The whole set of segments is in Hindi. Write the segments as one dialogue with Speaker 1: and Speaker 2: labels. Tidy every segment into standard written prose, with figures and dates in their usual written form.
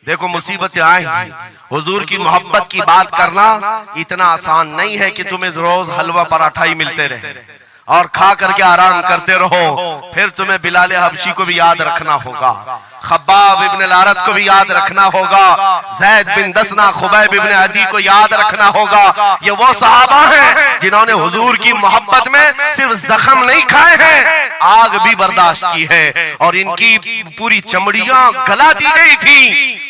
Speaker 1: देखो मुसीबतें आएंगी, हुजूर की मोहब्बत की बात करना इतना आसान नहीं है कि तुम्हें रोज हलवा पराठा ही मिलते रहे और खा करके आराम करते रहो। फिर तुम्हें बिलाल हबशी को भी याद रखना होगा, खब्बाब इब्न अल-अरत को भी याद रखना होगा, ज़ैद बिन दसना, खुबैब इब्न अदी को याद रखना होगा। ये वो सहाबा हैं जिन्होंने हुजूर की मोहब्बत में सिर्फ जख्म नहीं खाए हैं, आग भी बर्दाश्त की है और इनकी पूरी चमड़ियां गला दी गई थी,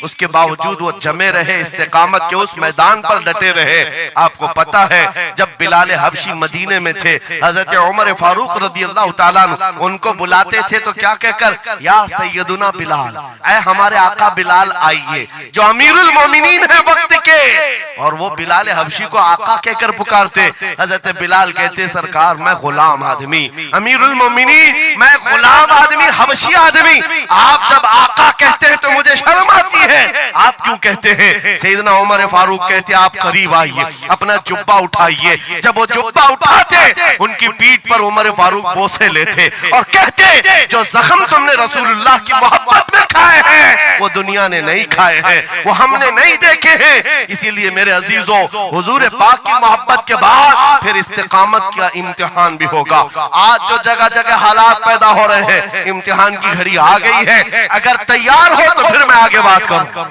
Speaker 1: उसके बावजूद वो जमे रहे, इस्तेकामत के उस मैदान पर डटे रहे। आपको पता है जब बिलाल हबशी मदीने में थे, हजरत उमर फारूक रज़ियल्लाहु ताला अन्हु उनको बुलाते थे तो क्या कहकर, या सैयदुना बिलाल, ऐ हमारे आका बिलाल आइए, जो अमीरुल मोमिनीन है वक्त के। और वो बिलाल हबशी को आका कहकर पुकारते। हजरत बिलाल कहते, सरकार मैं गुलाम आदमी, अमीरुल मोमिनीन मैं गुलाम आदमी, हबशी आदमी, आप जब आका कहते हैं तो मुझे शर्म आती है, आप क्यों कहते हैं? सैयदना उमर फारूक कहते, आप करीब आइए, अपना जुब्बा उठाइए। जब वो जुब्बा उठाते, उनकी पीठ पर उमर फारूक बोसे लेते और कहते, जो जख्म तुमने रसूलुल्लाह की मोहब्बत में खाए हैं वो दुनिया ने नहीं खाए हैं, वो हमने नहीं देखे हैं। इसीलिए मेरे अजीजों, हुजूर पाक की मोहब्बत के बाद फिर इस्तिकामत का इम्तिहान भी होगा। आज जो जगह जगह हालात पैदा हो रहे हैं, इम्तिहान की घड़ी आ गई है। अगर तैयार हो तो फिर मैं आगे बात करूं।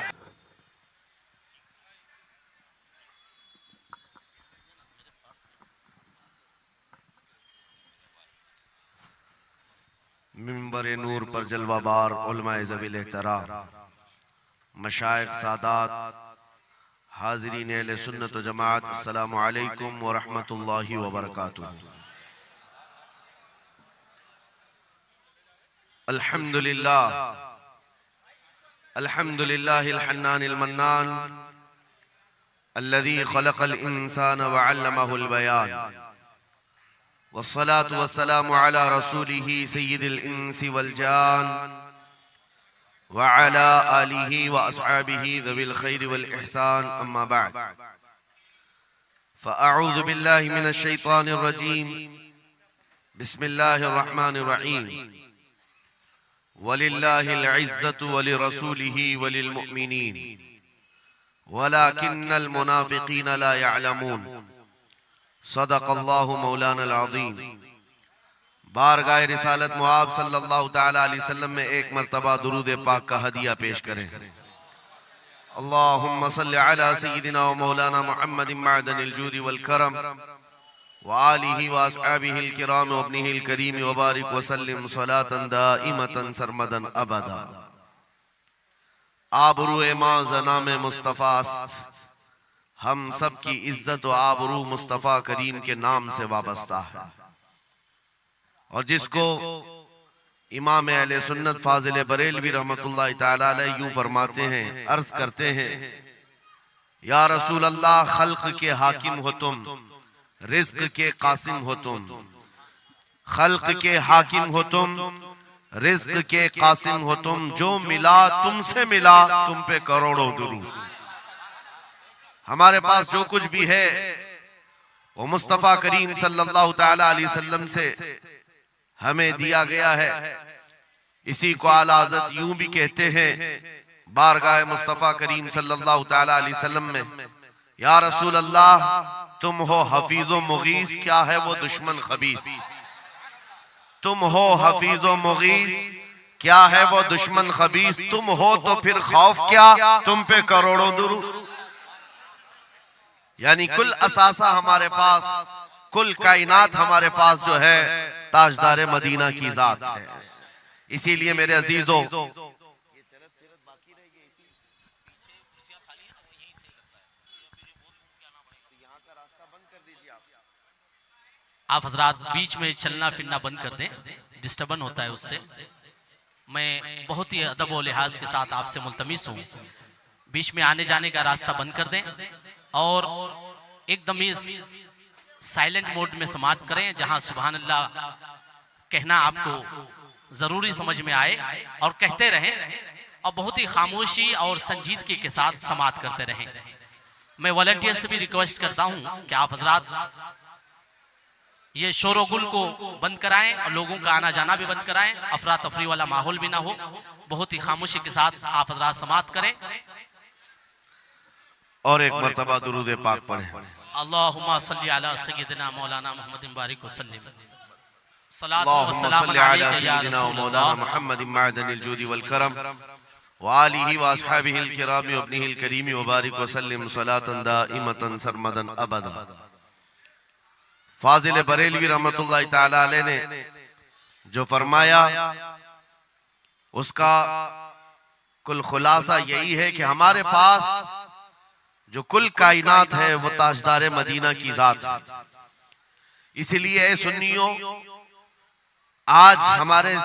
Speaker 1: मिंबर नूर पर जलवाबार उलमाए ज़वील एहतराम, मशाइख सादात, हाज़रीन अहले सुन्नत व जमात, अस्सलामु अलैकुम व रहमतुल्लाहि व बरकातुहू। अल्हम्दुलिल्लाह, अल्हम्दुलिल्लाहिल हन्नानिल मन्नान, अल्लज़ी खलक़ल इंसान व अल्लमहुल बयान, वस्सलातु वस्सलामु अला रसूलिही सय्यिदिल इंसी वल जान व अला आलिही व अस्हाबिही ज़विल खैरि वल इहसान, अम्मा बअद। फ़अऊज़ु बिल्लाहि मिनश शैतानिर रजीम, बिस्मिल्लाहिर रहमानिर रहीम। वलिल्लाहिल इज़्ज़तु व लिरसूलिही व लिल मुअमिनीन वलाकिन्नल मुनाफ़िक़ीन ला यअलमून। सदक़ल्लाहु मौलाना अज़ीम। बारगाह रिसालत मुआब सल्लल्लाहु तआला अलैहि वसल्लम में एक मर्तबा दुरूद पाक का हदिया पेश करें। अल्लाहुम्मा सल्लि अला सय्यिदिना व मौलाना मुहम्मदिन मअदनिल जूदि वल करम व आलिहि व अस्हाबिहिल किराम व इब्निहिल करीम व बारिक व सल्लिम सलातन दाइमतन सरमदन अबदा। आबरूए मां ज़नाम मुस्तफ़ा, हम सब की इज्जत व आबरू मुस्तफ़ा करीम के नाम से वाबस्ता है। और जिसको इमाम अहले सुन्नत फाजिल बरेलवी रहमतुल्लाह तआला अलैह यूं फरमाते हैं, अर्ज करते हैं, या रसूल अल्लाह, खल्क के हाकिम हो तुम, रिज़्क के कासिम हो तुम। खल्क के हाकिम हो तुम, रिज़्क के कासिम हो तुम, जो मिला तुमसे मिला, तुम पे करोड़ों दुरूद। हमारे पास जो कुछ भी है वो मुस्तफ़ा करीम सल्लल्लाहु तआला अलैहि वसल्लम से हमें दिया गया है। इसी को आला हज़रत यूं भी कहते हैं बारगाह मुस्तफ़ा करीम सल्लल्लाहु तआला अलैहि वसल्लम में, या रसूल अल्लाह, तुम हो हफीज़ो मुगीस, क्या है वो दुश्मन खबीस। तुम हो हफीज़ो मुगीस, क्या है वो दुश्मन खबीस। तुम हो तो फिर खौफ क्या, तुम पे करोड़ों दुरूद। यानी कुल असासा हमारे पास, कुल कायनात हमारे पास जो है ताजदार मदीना की जात है। इसीलिए मेरे अजीजों,
Speaker 2: आप हजरात बीच में चलना फिरना बंद कर दें, डिस्टर्बन होता है उससे। मैं बहुत ही अदब और लिहाज के साथ आपसे मुल्तमिस हूँ, बीच में आने जाने का रास्ता बंद कर दें और एकदम साइलेंट मोड में समाप्त करें, जहां सुभान अल्लाह कहना आपको जरूरी समझ में आए और कहते रहें, और बहुत ही खामोशी और संजीदगी के साथ समाप्त करते रहें। मैं वॉलंटियर से भी रिक्वेस्ट करता हूं कि आप हजरात ये शोरगुल को बंद कराएं और लोगों का आना जाना भी बंद कराएं, अफरा तफरी वाला माहौल भी ना हो। बहुत ही खामोशी के साथ आप हजरात समाअत करें
Speaker 1: और एक मर्तबा दुरूद पाक पढ़ें।
Speaker 2: अल्लाहुम्मा सल्ली अला सय्यिदिना मौलाना मुहम्मदिन बारिक वसल्लिम। सलातु व
Speaker 1: अल्लाहुम्मा
Speaker 2: सलाम
Speaker 1: सल्ली अला
Speaker 2: अलैका या
Speaker 1: सय्यिदिना
Speaker 2: रसूल
Speaker 1: मौलाना
Speaker 2: अल्लाह।
Speaker 1: मुहम्मदिन मअदनिल जुदी वल करम व आलिहि व अस्हाबिहिल किराम व इब्निहिल करीम व बारिक वसल्लिम सलातन दाइमतन सरमदन अबदा। फाजिल बरेलवी रहमतुल्लाहि तआला अलैह ने जो फरमाया उसका कुल खुलासा यही है कि हमारे पास जो कुल कायनात है वो ताजदार मदीना की जात है। इसलिए ऐ सुन्नियों, आज हमारे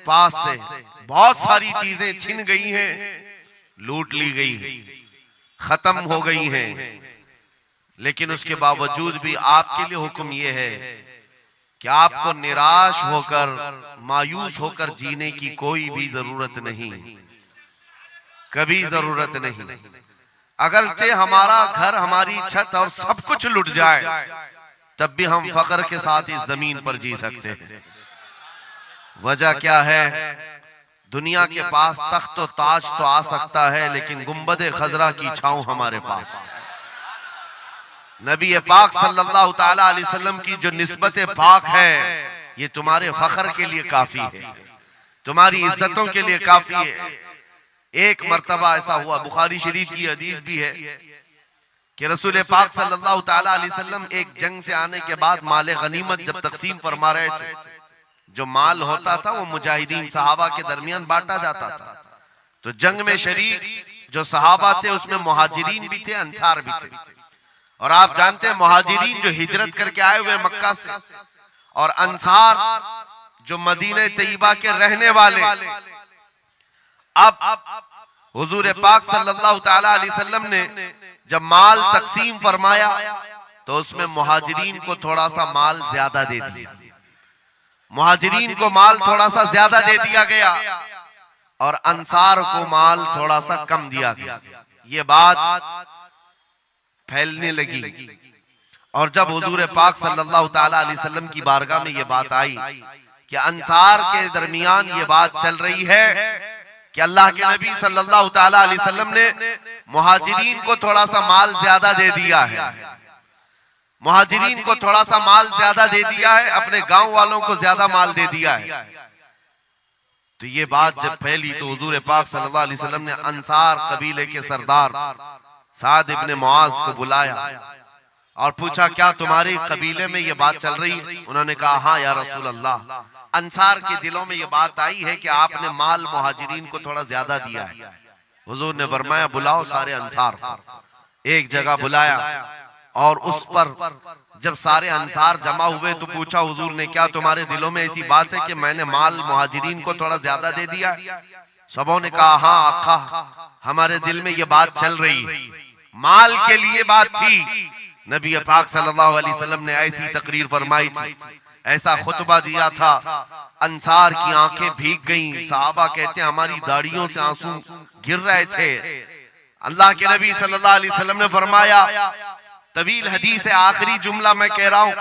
Speaker 1: पास से बहुत सारी चीजें छिन गई हैं, लूट ली गई, खत्म हो गई हैं, लेकिन उसके बावजूद भी आपके लिए हुक्म यह है कि आपको निराश होकर मायूस होकर जीने की कोई भी जरूरत नहीं, कभी जरूरत नहीं। अगरचे हमारा घर, हमारी छत और सब कुछ लुट जाए तब भी हम फख्र के साथ इस जमीन पर जी सकते हैं। वजह क्या है? दुनिया के पास तख्त और ताज तो आ सकता है, लेकिन गुंबद खजरा की छांव हमारे पास। नबी पाक सल्लल्लाहु ताला अलैहि वसल्लम की जो निस्बत पाक है, ये तुम्हारे फख्र के लिए काफी है, तुम्हारी इज्जतों के लिए काफी है। एक मर्तबा ऐसा हुआ, बुखारी शरीफ की हदीस भी है कि रसूल पाक सल्लल्लाहु ताला अलैहि वसल्लम एक जंग से आने के बाद माल गनीमत जब तकसीम फरमा रहे थे, जो माल होता था वो मुजाहिदीन सहाबा के दरमियान बांटा जाता था। तो जंग में शरीक जो सहाबा थे उसमें मुहाजिरीन भी थे, अंसार भी थे। और आप जानते हैं मुहाजिरीन जो हिजरत करके आए हुए मक्का से, और अंसार जो मदीना तैयबा के रहने वाले। अब हुजूर पाक सल्लल्लाहु ताला अलैहि वसल्लम ने जब माल तकसीम फरमाया तो उसमें मुहाजिरीन को थोड़ा सा माल ज्यादा दे दिया, मुहाजिरीन को माल थोड़ा सा ज्यादा दे दिया गया और अंसार को माल थोड़ा सा कम दिया गया। ये बात फैलने लगी और जब हुजूर पाक सल्लल्लाहु ताला अलैहि वसल्लम की बारगाह में ये बात आई कि अंसार के दरमियान ये बात चल रही है कि अल्लाह के नबी सल्लल्लाहु ताला अलैहि वसल्लम ने मुहाजिरीन को थोड़ा सा माल ज्यादा दे दिया है, मुहाजिरीन को थोड़ा सा माल ज्यादा दे दिया है, अपने गांव वालों को ज्यादा माल दे दिया है। तो ये बात जब फैली तो हुजूर पाक सल्लल्लाहु अलैहि वसल्लम ने अंसार कबीले के सरदार साद इब्ने मुआज को बुलाया और पूछा, क्या तुम्हारे कबीले में ये बात चल रही है? उन्होंने कहा, हाँ या रसूल अल्लाह, अंसार के दिलों में ये बात आई है कि आपने माल मुहाजिरीन को थोड़ा ज्यादा दिया है। हुजूर ने फरमाया, बुलाओ सारे अंसार को। एक जगह बुलाया और उस पर जब सारे अंसार जमा हुए तो पूछा हुजूर ने, क्या तुम्हारे दिलों में ऐसी बात है कि मैंने माल मुहाजिरीन को थोड़ा ज्यादा दे दिया? सबों ने कहा, हाँ आका, हमारे दिल में ये बात चल रही है, माल के लिए बात थी। नबी पाक सल्लल्लाहु अलैहि वसल्लम ने ऐसी तकरीर फरमाई थी, ऐसा खुतबा दिया था, अंसार की आंखें भीग गईं। सहाबा कहते हैं हमारी दाढ़ियों से आंसू गिर रहे थे। अल्लाह के नबी सल्लल्लाहु अलैहि वसल्लम ने फरमाया, तवील हदीस है, आखिरी जुमला मैं कह रहा हूं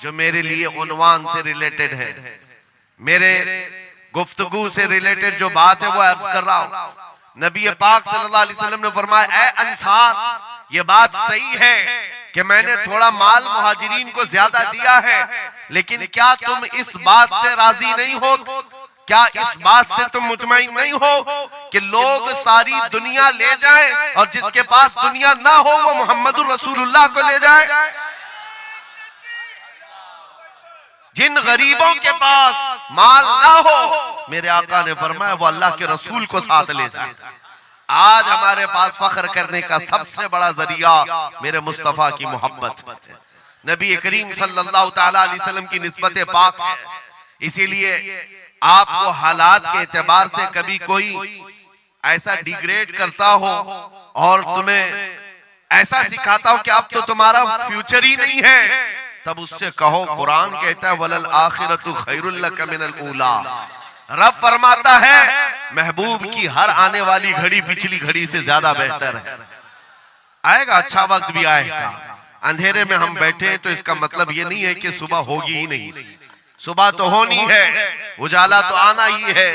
Speaker 1: जो मेरे लिए उन्वान से रिलेटेड है, मेरे गुफ्तगू से रिलेटेड जो बात है वो अर्ज कर रहा हूं। नबी पाक सल्लल्लाहु अलैहि वसल्लम ने फरमाया, ऐ अंसार, ये बात सही है कि मैंने थोड़ा माल मुहाजिरीन को ज्यादा दिया है, लेकिन क्या तुम इस बात से राजी नहीं हो, क्या इस बात से तुम मुतमईन नहीं हो कि लोग सारी दुनिया ले जाएं और जिसके पास दुनिया ना हो वो मोहम्मदुर रसूलुल्लाह को ले जाए? जिन गरीबों के पास माल ना हो, मेरे आका ने फरमाया, वो अल्लाह के रसूल को साथ ले जाए। आज हमारे पास फख्र करने का सबसे बड़ा जरिया मेरे मुस्तफा की मोहब्बत, नबी करीम सल्लल्लाहु ताला अलैहि वसल्लम की निस्बत पाक है। इसीलिए आपको हालात के एतबार से कभी कोई ऐसा डिग्रेड करता हो और तुम्हें ऐसा सिखाता हो कि अब तो तुम्हारा फ्यूचर ही नहीं है, तब उससे कहो, कुरान कहता है, वलल आखिरतु खैरुल लक मिनल ऊला। रब फरमाता है महबूब की हर आने वाली घड़ी पिछली घड़ी से ज्यादा बेहतर है। आएगा, अच्छा वक्त भी आएगा, अंधेरे में हम बैठे तो इसका मतलब ये नहीं है कि सुबह होगी ही नहीं, सुबह तो होनी है, उजाला तो आना ही है।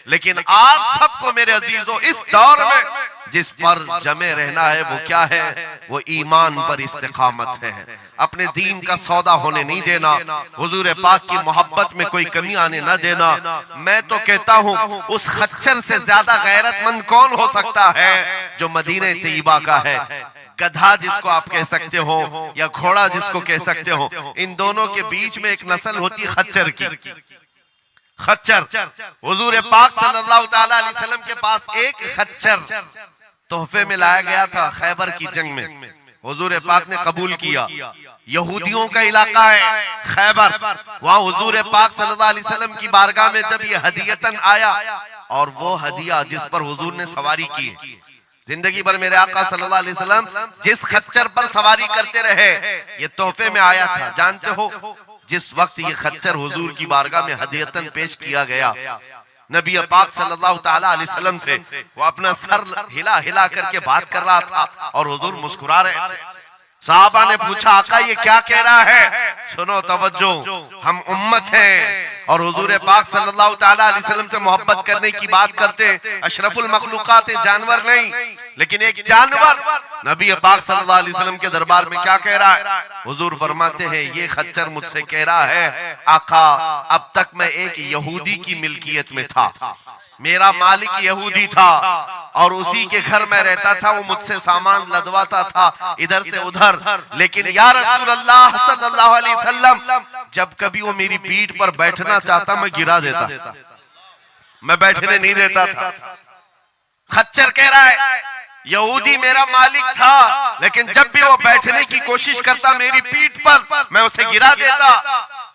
Speaker 1: लेकिन आप सबको मेरे अजीजों इस दौर में जिस पर जमे रहना है वो क्या है? वो ईमान पर इस्तिकामत है, अपने दीन का सौदा होने नहीं देना, हुजूर पाक की मोहब्बत में कोई कमी आने न देना। मैं तो कहता हूँ उस खच्चर से ज्यादा गैरतमंद कौन हो सकता है जो मदीने तैयबा का है। गधा जिसको आप कह सकते हो या घोड़ा जिसको कह सकते हो, इन दोनों के बीच में एक नस्ल होती है खच्चर की। खच्चर हुजूर पाक सल्लल्लाहु ताला अलैहि वसल्लम के पास एक खच्चर तोहफे में लाया गया था खैबर की जंग में। हुजूर पाक ने कबूल किया। यहूदियों का इलाका है खैबर, वहां हुजूर पाक सल्लल्लाहु अलैहि वसल्लम की बारगाह में जब ये हदियतन आया, और वो हदिया जिस पर हुजूर ने सवारी की, जिंदगी भर मेरे आका सल्लल्लाहु अलैहि वसल्लम जिस खच्चर पर सवारी करते रहे, ये तोहफे में आया था। जानते हो जिस वक्त ये खच्चर हुजूर की बारगाह में हदियतन पेश किया गया, नबी पाक सल्लल्लाहु ताला अलैहि वसल्लम से वो अपना सर हिला हिला करके बात कर रहा था और हुजूर मुस्कुरा रहे थे। साहबा ने पूछा, आका ये क्या कह रहा है? सुनो तवज्जो, हम उम्मत हैं और हुजूर पाक सल्लल्लाहु ताला अलैहि वसल्लम से मोहब्बत करने की बात करते, अशरफुल मखलूकात जानवर नहीं, लेकिन एक जानवर नबी पाक सल्लल्लाहु अलैहि वसल्लम के दरबार में क्या कह रहा है? हुजूर फरमाते हैं, ये खच्चर मुझसे कह रहा है, आका अब तक मैं एक यहूदी की मिल्कियत में था, मेरा मालिक यहूदी था और उसी के घर में रहता था, वो मुझसे सामान लदवाता था इधर से उधर, लेकिन या रसूल अल्लाह सल्लल्लाहु अलैहि वसल्लम जब कभी वो मेरी पीठ पर बैठना चाहता मैं गिरा देता, मैं बैठने नहीं देता था। खच्चर कह रहा है यहूदी मेरा मालिक था, लेकिन जब भी वो बैठने की कोशिश करता मेरी पीठ पर मैं उसे गिरा देता।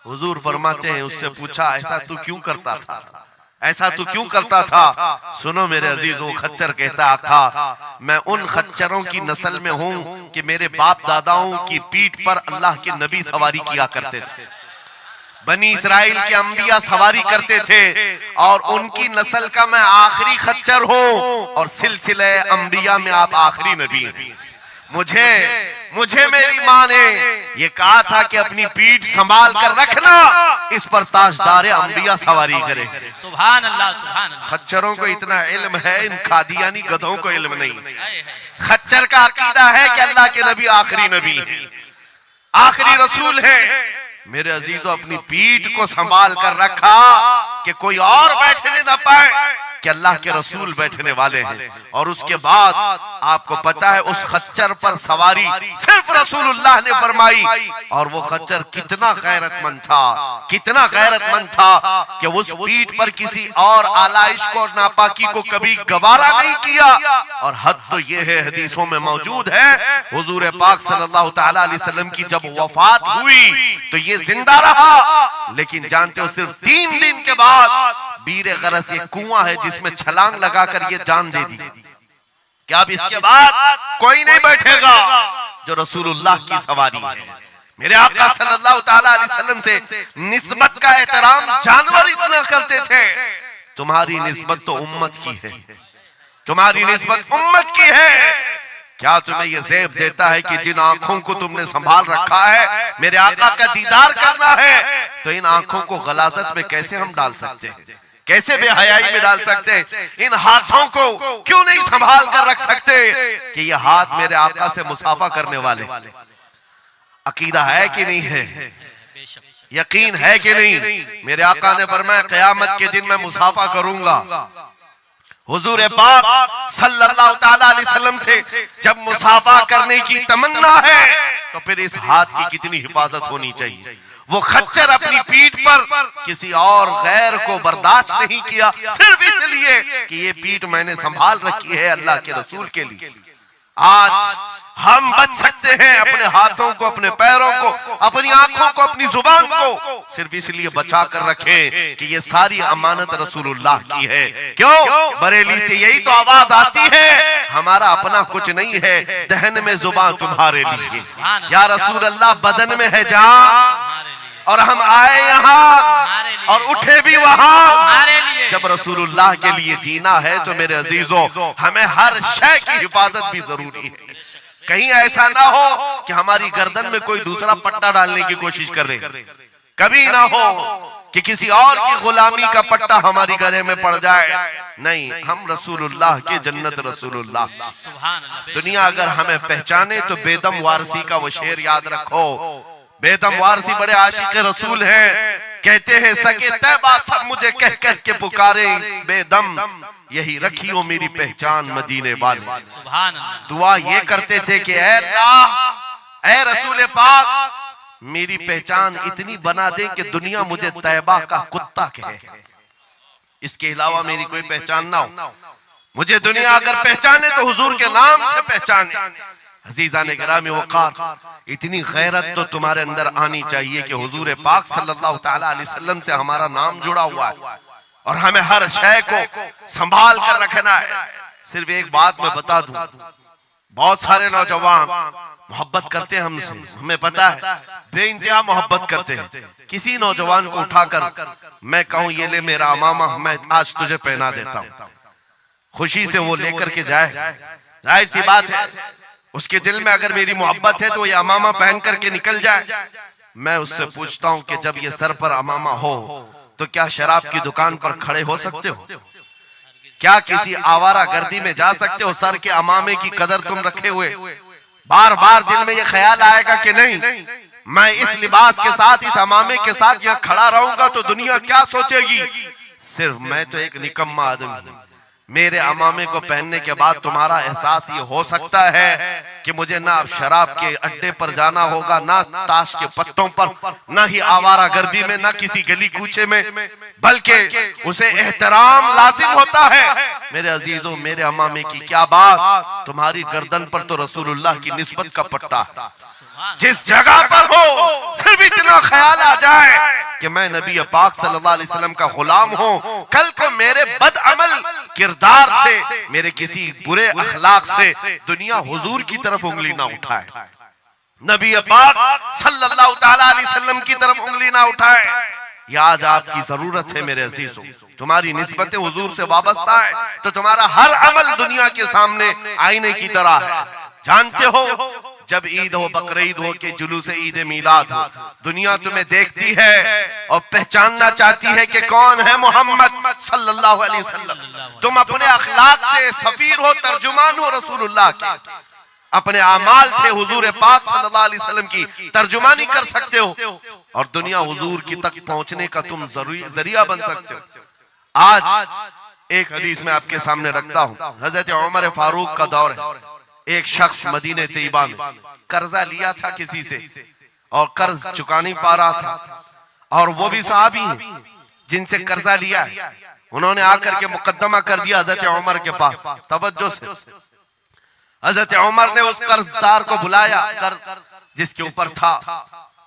Speaker 1: हुजूर फरमाते हैं, उससे पूछा ऐसा तू क्यों करता था, ऐसा तू क्यों करता था? सुनो मेरे अजीजों, खच्चर कहता, आका मैं उन खच्चरों की नस्ल में हूँ कि मेरे बाप दादाओं की पीठ पर अल्लाह के नबी सवारी किया करते थे, बनी इसराइल के अंबिया सवारी करते थे और उनकी नस्ल का मैं आखिरी खच्चर हूँ और सिलसिले अंबिया में आप आखिरी नबी हैं। मुझे मेरी माँ ने ये कहा था कि अपनी पीठ संभाल कर रखना, इस पर ताजदार अंबिया सवारी करे।
Speaker 2: सुभान अल्लाह, सुभान अल्लाह।
Speaker 1: खच्चरों को इतना इल्म है, इन कादियानी गधों को इल्म नहीं। खच्चर का अकीदा है कि अल्लाह के नबी आखिरी नबी है, आखिरी रसूल है। मेरे अजीजों, अपनी पीठ को संभाल कर रखा कि कोई और बैठने न पाए, कि अल्लाह के रसूल बैठने वाले हैं। और उसके बाद आपको पता है उस खच्चर पर सवारी सिर्फ रसूलुल्लाह ने फरमाई, और वो खच्चर कितना गैरतमंद था, कितना गैरतमंद था कि उस पीठ पर किसी और आलाइश को, नापाकी को कभी गवारा नहीं किया। और हद तो ये है, हदीसों में मौजूद है, हुजूर पाक सल्लल्लाहु ताला अलैहि वसल्लम की जब वफात हुई तो ये जिंदा रहा, लेकिन जानते हो सिर्फ 3 दिन के बाद बीर गरस एक कुआं है जिसमें छलांग लगाकर ये जान दे दी कि अब इसके बाद कोई नहीं बैठेगा जो रसूलुल्लाह की सवारी है। मेरे आका सल्लल्लाहु ताला अलैहि वसल्लम से निस्बत का एहतराम जानवर इतना करते थे, तुम्हारी निस्बत तो उम्मत की है, तुम्हारी निस्बत उम्मत की है। क्या तुम्हें यह ज़ेब देता है कि जिन आंखों को तुमने संभाल रखा है, मेरे आका का दीदार करना है, तो इन आंखों को गलाजत में कैसे हम डाल सकते हैं, कैसे बेहयाई में डाल सकते हैं? इन हाथों को क्यों नहीं संभाल कर रख सकते कि ये हाथ मेरे आका से मुसाफा करने वाले? अकीदा है कि नहीं है, यकीन है कि नहीं? मेरे आका ने फरमाया क़यामत के दिन मैं मुसाफा करूंगा। हुजूर पाक सल्लल्लाहु ताला अलैहि वसल्लम से जब मुसाफा करने की तमन्ना है तो फिर इस हाथ की कितनी हिफाजत होनी चाहिए। वो खच्चर अपनी पीठ पर किसी और गैर को बर्दाश्त नहीं किया, सिर्फ इसलिए कि ये पीठ मैंने संभाल रखी है अल्लाह के रसूल के लिए। आज हम बच सकते हैं अपने हाथों को, अपने पैरों को, अपनी आंखों को, अपनी जुबान को सिर्फ इसलिए बचा कर रखें कि ये सारी अमानत रसूलुल्लाह की है। क्यों? बरेली से यही तो आवाज आती है, हमारा अपना कुछ नहीं है, दहन में जुबान तुम्हारे लिए। या रसूल अल्लाह, बदन में है जान और हम आए यहाँ और उठे भी वहां। जब रसूलुल्लाह के लिए जीना है तो मेरे अजीजों, हमें हर शय की हिफाजत भी जरूरी है। कहीं ऐसा ना हो कि हमारी गर्दन में कोई दूसरा पट्टा डालने की कोशिश कर रहे, कभी ना हो कि किसी और की गुलामी का पट्टा हमारी गले में पड़ जाए। नहीं, हम रसूलुल्लाह के जन्नत रसूलुल्लाह।
Speaker 2: सुभान अल्लाह।
Speaker 1: दुनिया अगर हमें पहचाने तो बेदम वारसी का वो शेर याद रखो। बेदम वारसी बड़े आशिक रसूल हैं, कहते हैं सके तैबा सब मुझे कह कर के पुकारे, बेदम यही रखी हो मेरी पहचान मदीने वाले।
Speaker 2: सुभान अल्लाह।
Speaker 1: दुआ ये करते थे कि ऐ अल्लाह, ऐ रसूल पाक, मेरी पहचान इतनी बना दे कि दुनिया मुझे तैबा का कुत्ता कहे, इसके अलावा मेरी कोई पहचान ना हो। मुझे दुनिया अगर पहचाने तो हुजूर के नाम से पहचाने। अजीजा ने गिरामी वक़ार, इतनी गैरत तो तुम्हारे अंदर आनी चाहिए कि हुजूर पाक सल्लल्लाहु तआला अलैहि वसल्लम से हमारा नाम जुड़ा हुआ है और हमें हर शय को संभाल कर रखना है। सिर्फ एक बात मैं बता दूं, बहुत सारे नौजवान मोहब्बत करते हैं हमसे, हमें पता है, बेइंतहा मोहब्बत करते हैं। किसी नौजवान को उठाकर मैं कहूं ये ले मेरा अमामा, मैं आज तुझे पहना देता हूं, खुशी से वो लेकर के जाए, जाहिर सी बात है उसके दिल में अगर मेरी मोहब्बत है तो ये अमामा पहन करके निकल जाए। मैं उससे पूछता हूं कि जब ये सर पर अमामा हो तो क्या शराब की दुकान पर खड़े हो सकते हो? क्या किसी आवारा गर्दी में जा सकते हो सर के अमामे की कदर तुम रखे हुए? बार बार दिल में ये ख्याल आएगा कि नहीं, मैं इस लिबास के साथ, इस अमामे के साथ यहाँ खड़ा रहूंगा तो दुनिया क्या सोचेगी? सिर्फ मैं तो एक निकम्मा आदमी हूं, मेरे अमामे को पहनने के बाद तुम्हारा एहसास ये हो सकता है कि मुझे ना शराब के अड्डे पर जाना होगा, ना ताश के पत्तों पर, ना ही आवारा गर्दी में, ना किसी गली कूचे में, बल्कि उसे एहतराम लाजिम होता है। मेरे अजीजों, मेरे अमामे की क्या बात, तुम्हारी गर्दन पर तो रसूलुल्लाह की निस्बत का पट्टा है। जिस जगह पर हो सिर्फ इतना ख्याल आ जाए कि मैं नबी पाक सल्लल्लाहु अलैहि वसल्लम का गुलाम हूँ, कल को मेरे बदअमल किरदार से, मेरे किसी बुरे अखलाक से दुनिया हुजूर की तरफ उंगली ना उठाए, नबी पाक सल्लल्लाहु तआला अलैहि वसल्लम की तरफ उंगली ना उठाए। ये आज आपकी जरूरत है मेरे अजीजों, तुम्हारी निस्बतें हुजूर से वाबस्ता है तो तुम्हारा हर अमल दुनिया के सामने आईने की तरह है। जानते हो, जब ईद हो, बकरीद हो के जुलूस ईद मिलाद हो, दुनिया तुम्हें देखती है और पहचानना चाहती है कि कौन है मोहम्मद सल्लल्लाहु अलैहि वसल्लम। तुम अपने अखलाक से सफीर हो, तर्जुमान हो रसूलुल्लाह के, अपने अमाल से हुजूर पाक सल्लल्लाहु अलैहि वसल्लम की तर्जुमानी कर सकते हो और दुनिया हुजूर की तक पहुंचने का तुम जरिया बन सकते हो। आज एक हदीस में आपके सामने रखता हूं, हजरत उमर फारूक का दौर है। एक शख्स मदीने तैयबा में कर्जा लिया था किसी से और कर्ज चुका नहीं पा रहा था, और वो भी सहाबी हैं जिनसे कर्जा लिया है। उन्होंने आकर के मुकद्दमा कर दिया हजरत उमर के पास। तवज्जो से, हजरत उमर ने उस कर्जदार को बुलाया, कर्ज जिसके ऊपर था,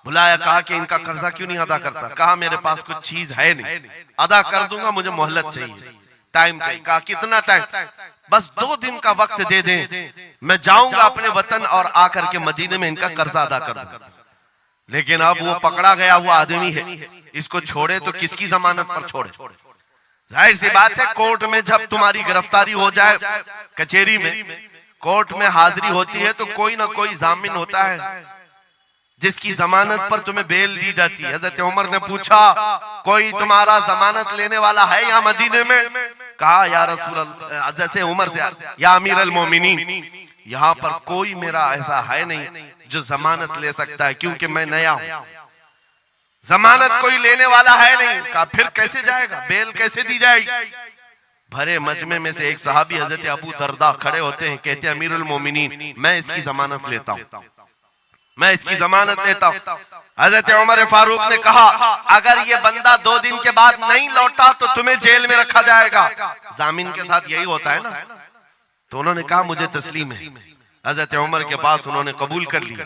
Speaker 1: बुलाया, कहा कि इनका कर्जा क्यों नहीं अदा करता? कहा मेरे पास कुछ चीज है नहीं, अदा कर दूंगा, मुझे मोहलत चाहिए, टाइम चाहिए। कहा कितना टाइम? बस 2 दिन का वक्त दे दें, मैं जाऊंगा अपने वतन और आकर के मदीने में इनका कर्जा अदा कर दूंगा। लेकिन अब वो पकड़ा गया हुआ आदमी है, इसको छोड़े तो किसकी जमानत पर छोड़े? जाहिर सी बात है, कोर्ट में जब तुम्हारी गिरफ्तारी हो जाए, कचहरी में, कोर्ट में हाजिरी होती है तो कोई ना कोई जामिन होता है जिसकी जमानत पर तुम्हें बेल दी जाती है। हजरत उमर ने पूछा, कोई तुम्हारा जमानत लेने वाला है यहाँ मदीने में? कहा या रसूल अल्लाह, हजरत उमर से, या अमीर अल मोमिनीन, यहाँ पर कोई मेरा ऐसा है नहीं जो जमानत ले सकता है, क्योंकि मैं नया हूं, जमानत कोई लेने वाला है नहीं। कहा फिर कैसे जाएगा, बेल कैसे दी जाएगी? भरे मजमे में से एक सहाबी हजरत अबू दरदा खड़े होते हैं, कहते हैं अमीरुल मोमिनीन, मैं इसकी जमानत लेता हूं, मैं इसकी जमानत लेता हूं। हजरत उमर फारूक ने कहा, अगर ये बंदा 2 दिन के बाद नहीं लौटा तो तुम्हें जेल में रखा जाएगा। जामिन के साथ यही होता है ना। तो उन्होंने कहा मुझे तस्लीम है। हजरत उमर के पास उन्होंने कबूल कर लिया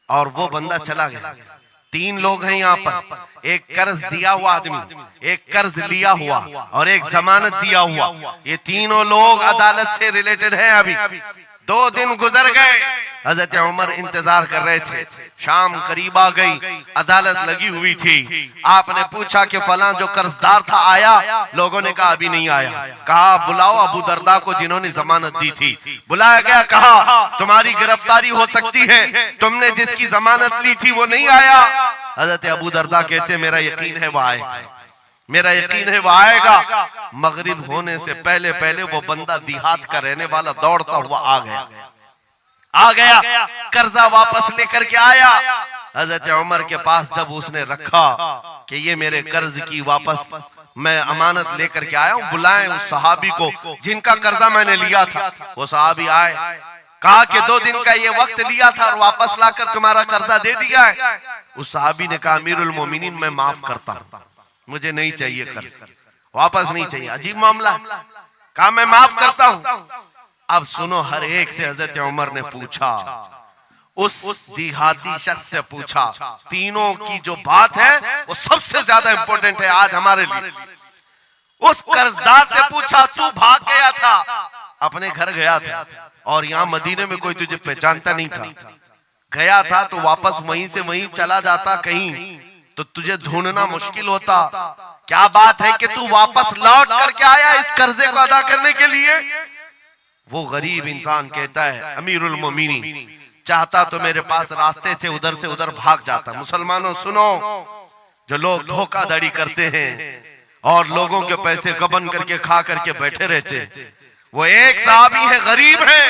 Speaker 1: और वो बंदा चला गया। 3 लोग हैं यहाँ पर, एक कर्ज दिया हुआ आदमी, एक कर्ज लिया हुआ और एक जमानत दिया हुआ। ये तीनों लोग अदालत से रिलेटेड हैं। अभी 2 दिन गुजर गए, हजरत उमर इंतजार कर रहे थे। शाम करीब आ गई, अदालत लगी हुई थी। आपने पूछा कि फलां जो कर्जदार था आया? लोगों ने कहा अभी नहीं आया। कहा बुलाओ अबू दरदा को जिन्होंने जमानत दी थी। बुलाया गया, कहा तुम्हारी गिरफ्तारी हो सकती है, तुमने जिसकी जमानत ली थी वो नहीं आया। हजरत अबू दरदा कहते मेरा यकीन है वो आएगा, मेरा यकीन है वो आएगा। मगरिब होने से पहले पहले वो बंदा देहात का रहने वाला दौड़ता हुआ आ गया, कर्जा वापस लेकर के आया। हजरत उमर के पास जब उसने रखा कि ये मेरे कर्ज की वापस मैं अमानत लेकर के आया हूं, बुलाएं उस सहाबी को जिनका कर्जा मैंने लिया था। वो सहाबी आए, कहा कि 2 दिन का ये वक्त लिया था और वापस लाकर तुम्हारा कर्जा दे दिया है। उस सहाबी ने कहा अमीरुल मोमिनीन मैं माफ करता हूं, मुझे नहीं चाहिए कर्ज, वापस नहीं चाहिए। अजीब मामला, कहा मैं माफ करता हूं। अब सुनो, हर एक से हजरत उमर ने पूछा, उस देहाती शख्स से पूछा, तीनों की जो बात है वो सबसे ज्यादा इंपॉर्टेंट है आज हमारे लिए। उस कर्जदार से पूछा तू भाग गया था, अपने घर गया था और यहाँ मदीने में कोई तुझे पहचानता नहीं था, गया था तो वापस वहीं से वहीं चला जाता कहीं तो तुझे ढूंढना मुश्किल होता। क्या बात है कि तू वापस लौट करके आया इस कर्जे को अदा करने के लिए? वो गरीब इंसान कहता है अमीरुल मोमिनीन चाहता तो मेरे पास रास्ते थे, उधर से उधर भाग जाता। मुसलमानों सुनो, जो लोग धोखाधड़ी करते हैं और लोगों के पैसे गबन करके खा करके बैठे रहते, वो एक साहबी है, गरीब है,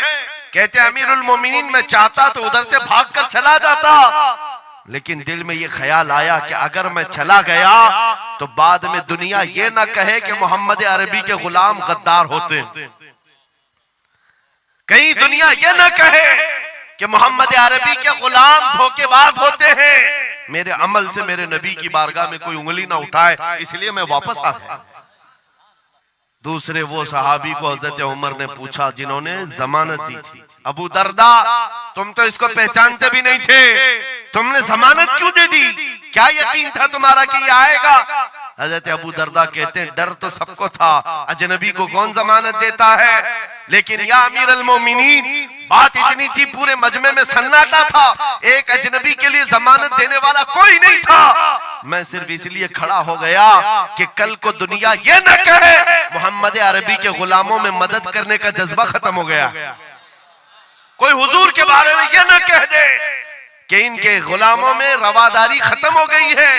Speaker 1: कहते अमीरुल मोमिनीन मैं चाहता तो उधर से भागकर चला जाता, लेकिन दिल में ये ख्याल आया कि अगर मैं चला गया तो बाद में दुनिया ये ना कहे कि मोहम्मद अरबी के गुलाम गद्दार होते, कहीं दुनिया ये ना कहे कि मोहम्मद अरबी के गुलाम धोखेबाज होते हैं। मेरे अमल से मेरे नबी की बारगाह में कोई उंगली ना उठाए, इसलिए मैं वापस आ गया। दूसरे वो सहाबी को हजरत उमर ने पूछा जिन्होंने जमानत दी थी, अबू दरदा तुम तो इसको पहचानते भी नहीं थे, तुमने जमानत क्यों दे दी? क्या यकीन था तुम्हारा कि ये आएगा? हजरत अबू दरदा कहते हैं डर तो सबको था, अजनबी को कौन जमानत देता है, लेकिन या अमीर अल मोमिनीन बात इतनी थी पूरे मजमे में सन्नाटा था, एक अजनबी के लिए जमानत देने वाला कोई नहीं था। मैं सिर्फ इसलिए खड़ा हो गया कि कल को दुनिया ये न कहे मोहम्मद अरबी के गुलामों में मदद करने का जज्बा खत्म हो गया, कोई हुजूर के बारे में ये न कह दे कि इनके गुलामों में रवादारी खत्म हो गई है,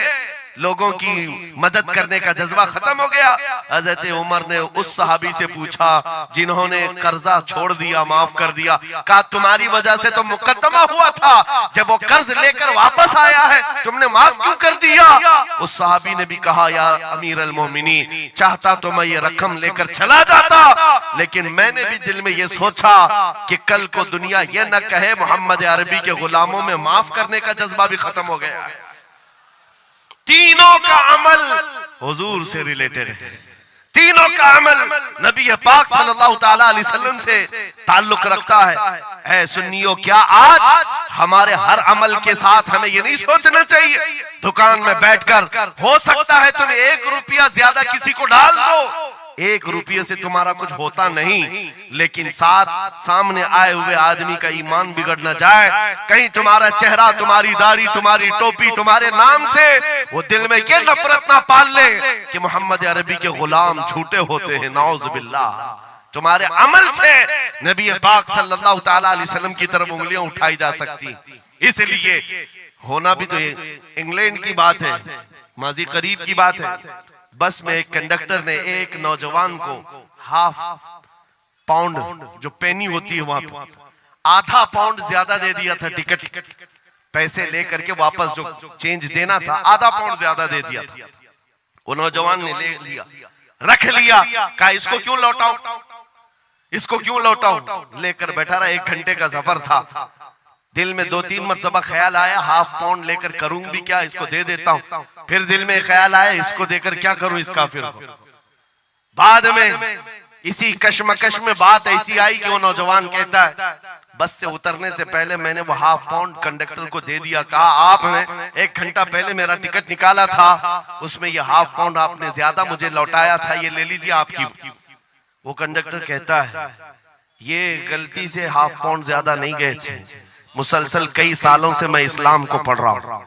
Speaker 1: लोगों की मदद करने का जज्बा खत्म हो गया। हजरत उमर ने उस सहाबी से पूछा जिन्होंने कर्जा छोड़ दिया, माफ कर दिया, कहा तुम्हारी वजह से तो मुकदमा हुआ था, जब वो कर्ज लेकर वापस आया है तुमने माफ क्यों कर दिया? उस सहाबी ने भी कहा यार अमीर अल मोमिनीन चाहता तो मैं ये रकम लेकर चला जाता, लेकिन मैंने भी दिल में ये सोचा कि कल को दुनिया ये न कहे मोहम्मद अरबी के गुलामों में माफ करने का जज्बा भी खत्म हो गया है। तीनों का अमल हुजूर से रिलेटेड है, तीनों का अमल नबी पाक सल्लल्लाहु ताला अलैहि वसल्लम से ताल्लुक रखता है। ऐ सुन्नियों, क्या आज हमारे हर अमल के साथ हमें ये नहीं सोचना चाहिए दुकान में बैठकर हो सकता है तुम 1 रुपया ज्यादा किसी को डाल दो, 1 रुपये से तुम्हारा कुछ होता नहीं, लेकिन साथ सामने आए हुए आदमी का ईमान बिगड़ न जाए, कहीं तुम्हारा चेहरा, तुम्हारी दाढ़ी, तुम्हारी टोपी, तुम्हारे नाम से वो दिल में ये नफरत ना पाल ले कि मोहम्मद अरबी के गुलाम झूठे होते हैं, नाउज़ बिल्लाह। तुम्हारे अमल से नबी पाक सल्लल्लाहु ताला अलैहि वसल्लम की तरफ उंगलियां उठाई जा सकती। इसलिए होना भी तो इंग्लैंड की बात है, माजी करीब की बात है, बस में एक कंडक्टर ने एक नौजवान को ½ पाउंड जो पेनी होती है वहां पर ½ पाउंड ज्यादा दे दिया था, टिकट पैसे लेकर के वापस जो चेंज देना था ½ पाउंड ज्यादा दे दिया था। वो नौजवान ने ले लिया, रख लिया, कहा इसको क्यों लौटाऊं, इसको क्यों लौटाऊं, लेकर बैठा रहा। 1 घंटे का सफर था, दिल में 2-3 मरतबा ख्याल आया ½ पाउंड लेकर करूं भी क्या, इसको दे देता हूं, फिर दिल में ख्याल आया इसको देकर क्या करूं इस काफिर को। बाद में इसी कश्मकश में बात ऐसी आई कि वो नौजवान कहता है बस से उतरने से पहले मैंने वो ½ पाउंड कंडक्टर को दे दिया, कहा आपने 1 घंटा पहले मेरा टिकट निकाला था, उसमें ये ½ पाउंड आपने ज्यादा मुझे लौटाया था, ये ले लीजिए आपकी। वो कंडक्टर कहता है ये गलती से ½ पाउंड ज्यादा नहीं गए थे, मुसलसल कई सालों से मैं इस्लाम को पढ़ रहा हूं,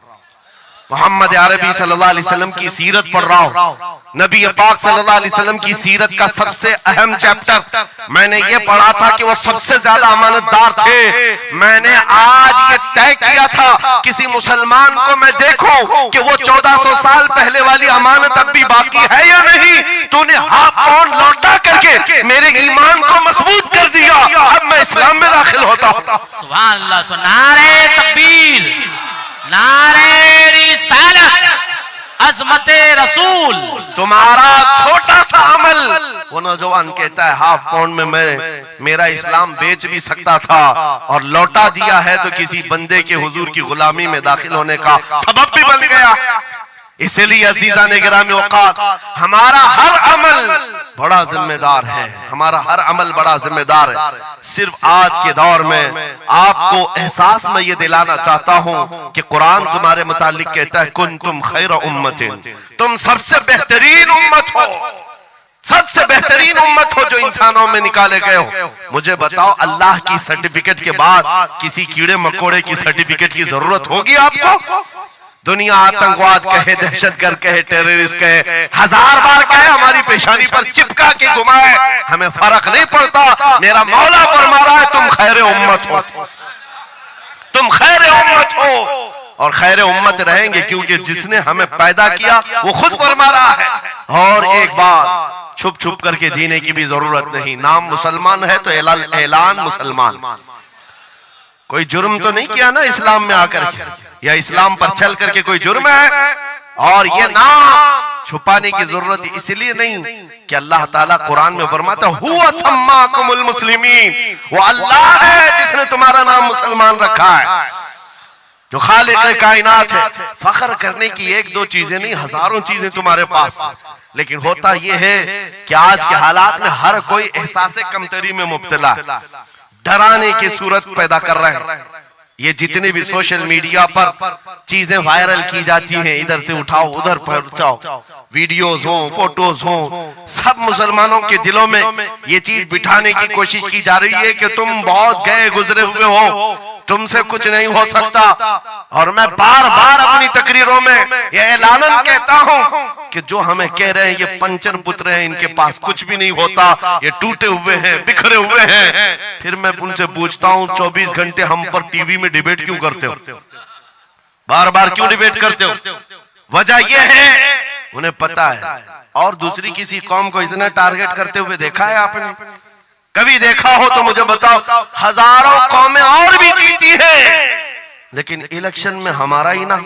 Speaker 1: मोहम्मद अरबी सल्लल्लाहु अलैहि वसल्लम की सीरत पढ़ रहा हूं। नबी पाक सल्लल्लाहु अलैहि वसल्लम की सीरत का सबसे अहम चैप्टर मैंने ये पढ़ा था कि वो सबसे ज्यादा अमानतदार थे। मैंने आज ये तय किया था किसी मुसलमान को मैं देखूं कि वो 1400 साल पहले वाली अमानत अब भी बाकी है या नहीं, तूने हाफ पाउंड लौटा करके मेरे ईमान को मजबूत कर दिया, अब मैं इस्लाम में दाखिल होता हूं।
Speaker 2: सुभान अल्लाह। सो नारे तकबीर, नारे रिसालत, अज़मते रसूल।
Speaker 1: तुम्हारा छोटा सा अमल, वो नौजवान कहता है हाफ पाउंड में मैं मेरा इस्लाम बेच भी सकता था और लौटा दिया है तो किसी बंदे के हुजूर की गुलामी में दाखिल होने का सबब भी बन गया। इसीलिए अजीजा ने गिरामी औकात, हमारा हर अमल बड़ा जिम्मेदार है, हमारा हर अमल बड़ा जिम्मेदार है। सिर्फ आज के दौर में आपको एहसास मैं ये दिलाना चाहता हूं कि कुरान तुम्हारे मुतालिक कहता है कुंतुम खैर उम्मतिन, तुम सबसे बेहतरीन उम्मत हो, सबसे बेहतरीन उम्मत हो जो इंसानों में निकाले गए हो। मुझे बताओ अल्लाह की सर्टिफिकेट के बाद किसी कीड़े मकोड़े की सर्टिफिकेट की जरूरत होगी आपको? दुनिया आतंकवाद कहे, दहशतगर्द कहे, टेररिस्ट कहे, हजार बार कहे, हमारी पेशानी पर चिपका के घुमाए, हमें फर्क नहीं पड़ता। मेरा मौला फरमा रहा है तुम खैर उम्मत हो, तुम खैर उम्मत हो और खैर उम्मत रहेंगे क्योंकि जिसने हमें पैदा किया वो खुद फरमा रहा है। और एक बात, छुप छुप करके जीने की भी जरूरत नहीं। नाम मुसलमान है तो ऐलान मुसलमान, कोई जुर्म तो नहीं किया ना इस्लाम में आकर के, या इस्लाम पर चल करके कोई जुर्म है। और ये नाम छुपाने की जरूरत इसलिए नहीं कि अल्लाह ताला कुरान में फरमाता हुवा सम्माकुमुल मुस्लिमीन, वो अल्लाह है जिसने तुम्हारा नाम मुसलमान रखा है, जो खालिक कायनात है। फख्र करने की एक दो चीजें नहीं, हजारों चीजें तुम्हारे पास। लेकिन होता यह है कि आज के हालात में हर कोई एहसास कमतरी में मुब्तला, डराने की सूरत पैदा कर रहे हैं। ये जितने भी सोशल मीडिया पर चीजें वायरल की जाती हैं, इधर से उठाओ उधर पहुंचाओ, वीडियोस हो, फोटोज हो, सब मुसलमानों के दिलों में ये चीज बिठाने की कोशिश की जा रही है कि तुम बहुत गए गुजरे हुए हो, तुमसे कुछ नहीं हो सकता। और मैं बार बार अपनी तकरीरों में ये ऐलानन कहता हूं कि जो हमें कह रहे हैं ये पंचर पुत्र हैं, इनके पास कुछ भी नहीं होता, ये टूटे हुए हैं, बिखरे हुए हैं। फिर मैं उनसे पूछता हूं 24 घंटे हम पर टीवी में डिबेट क्यों करते हो, बार बार क्यों डिबेट करते हो? वजह यह है उन्हें पता है। और दूसरी किसी कौम को इतना टारगेट करते हुए देखा है आपने? कभी देखा हो तो मुझे बताओ। हजारों कौमें और भी जीती हैं, लेकिन इलेक्शन में हमारा ही नाम,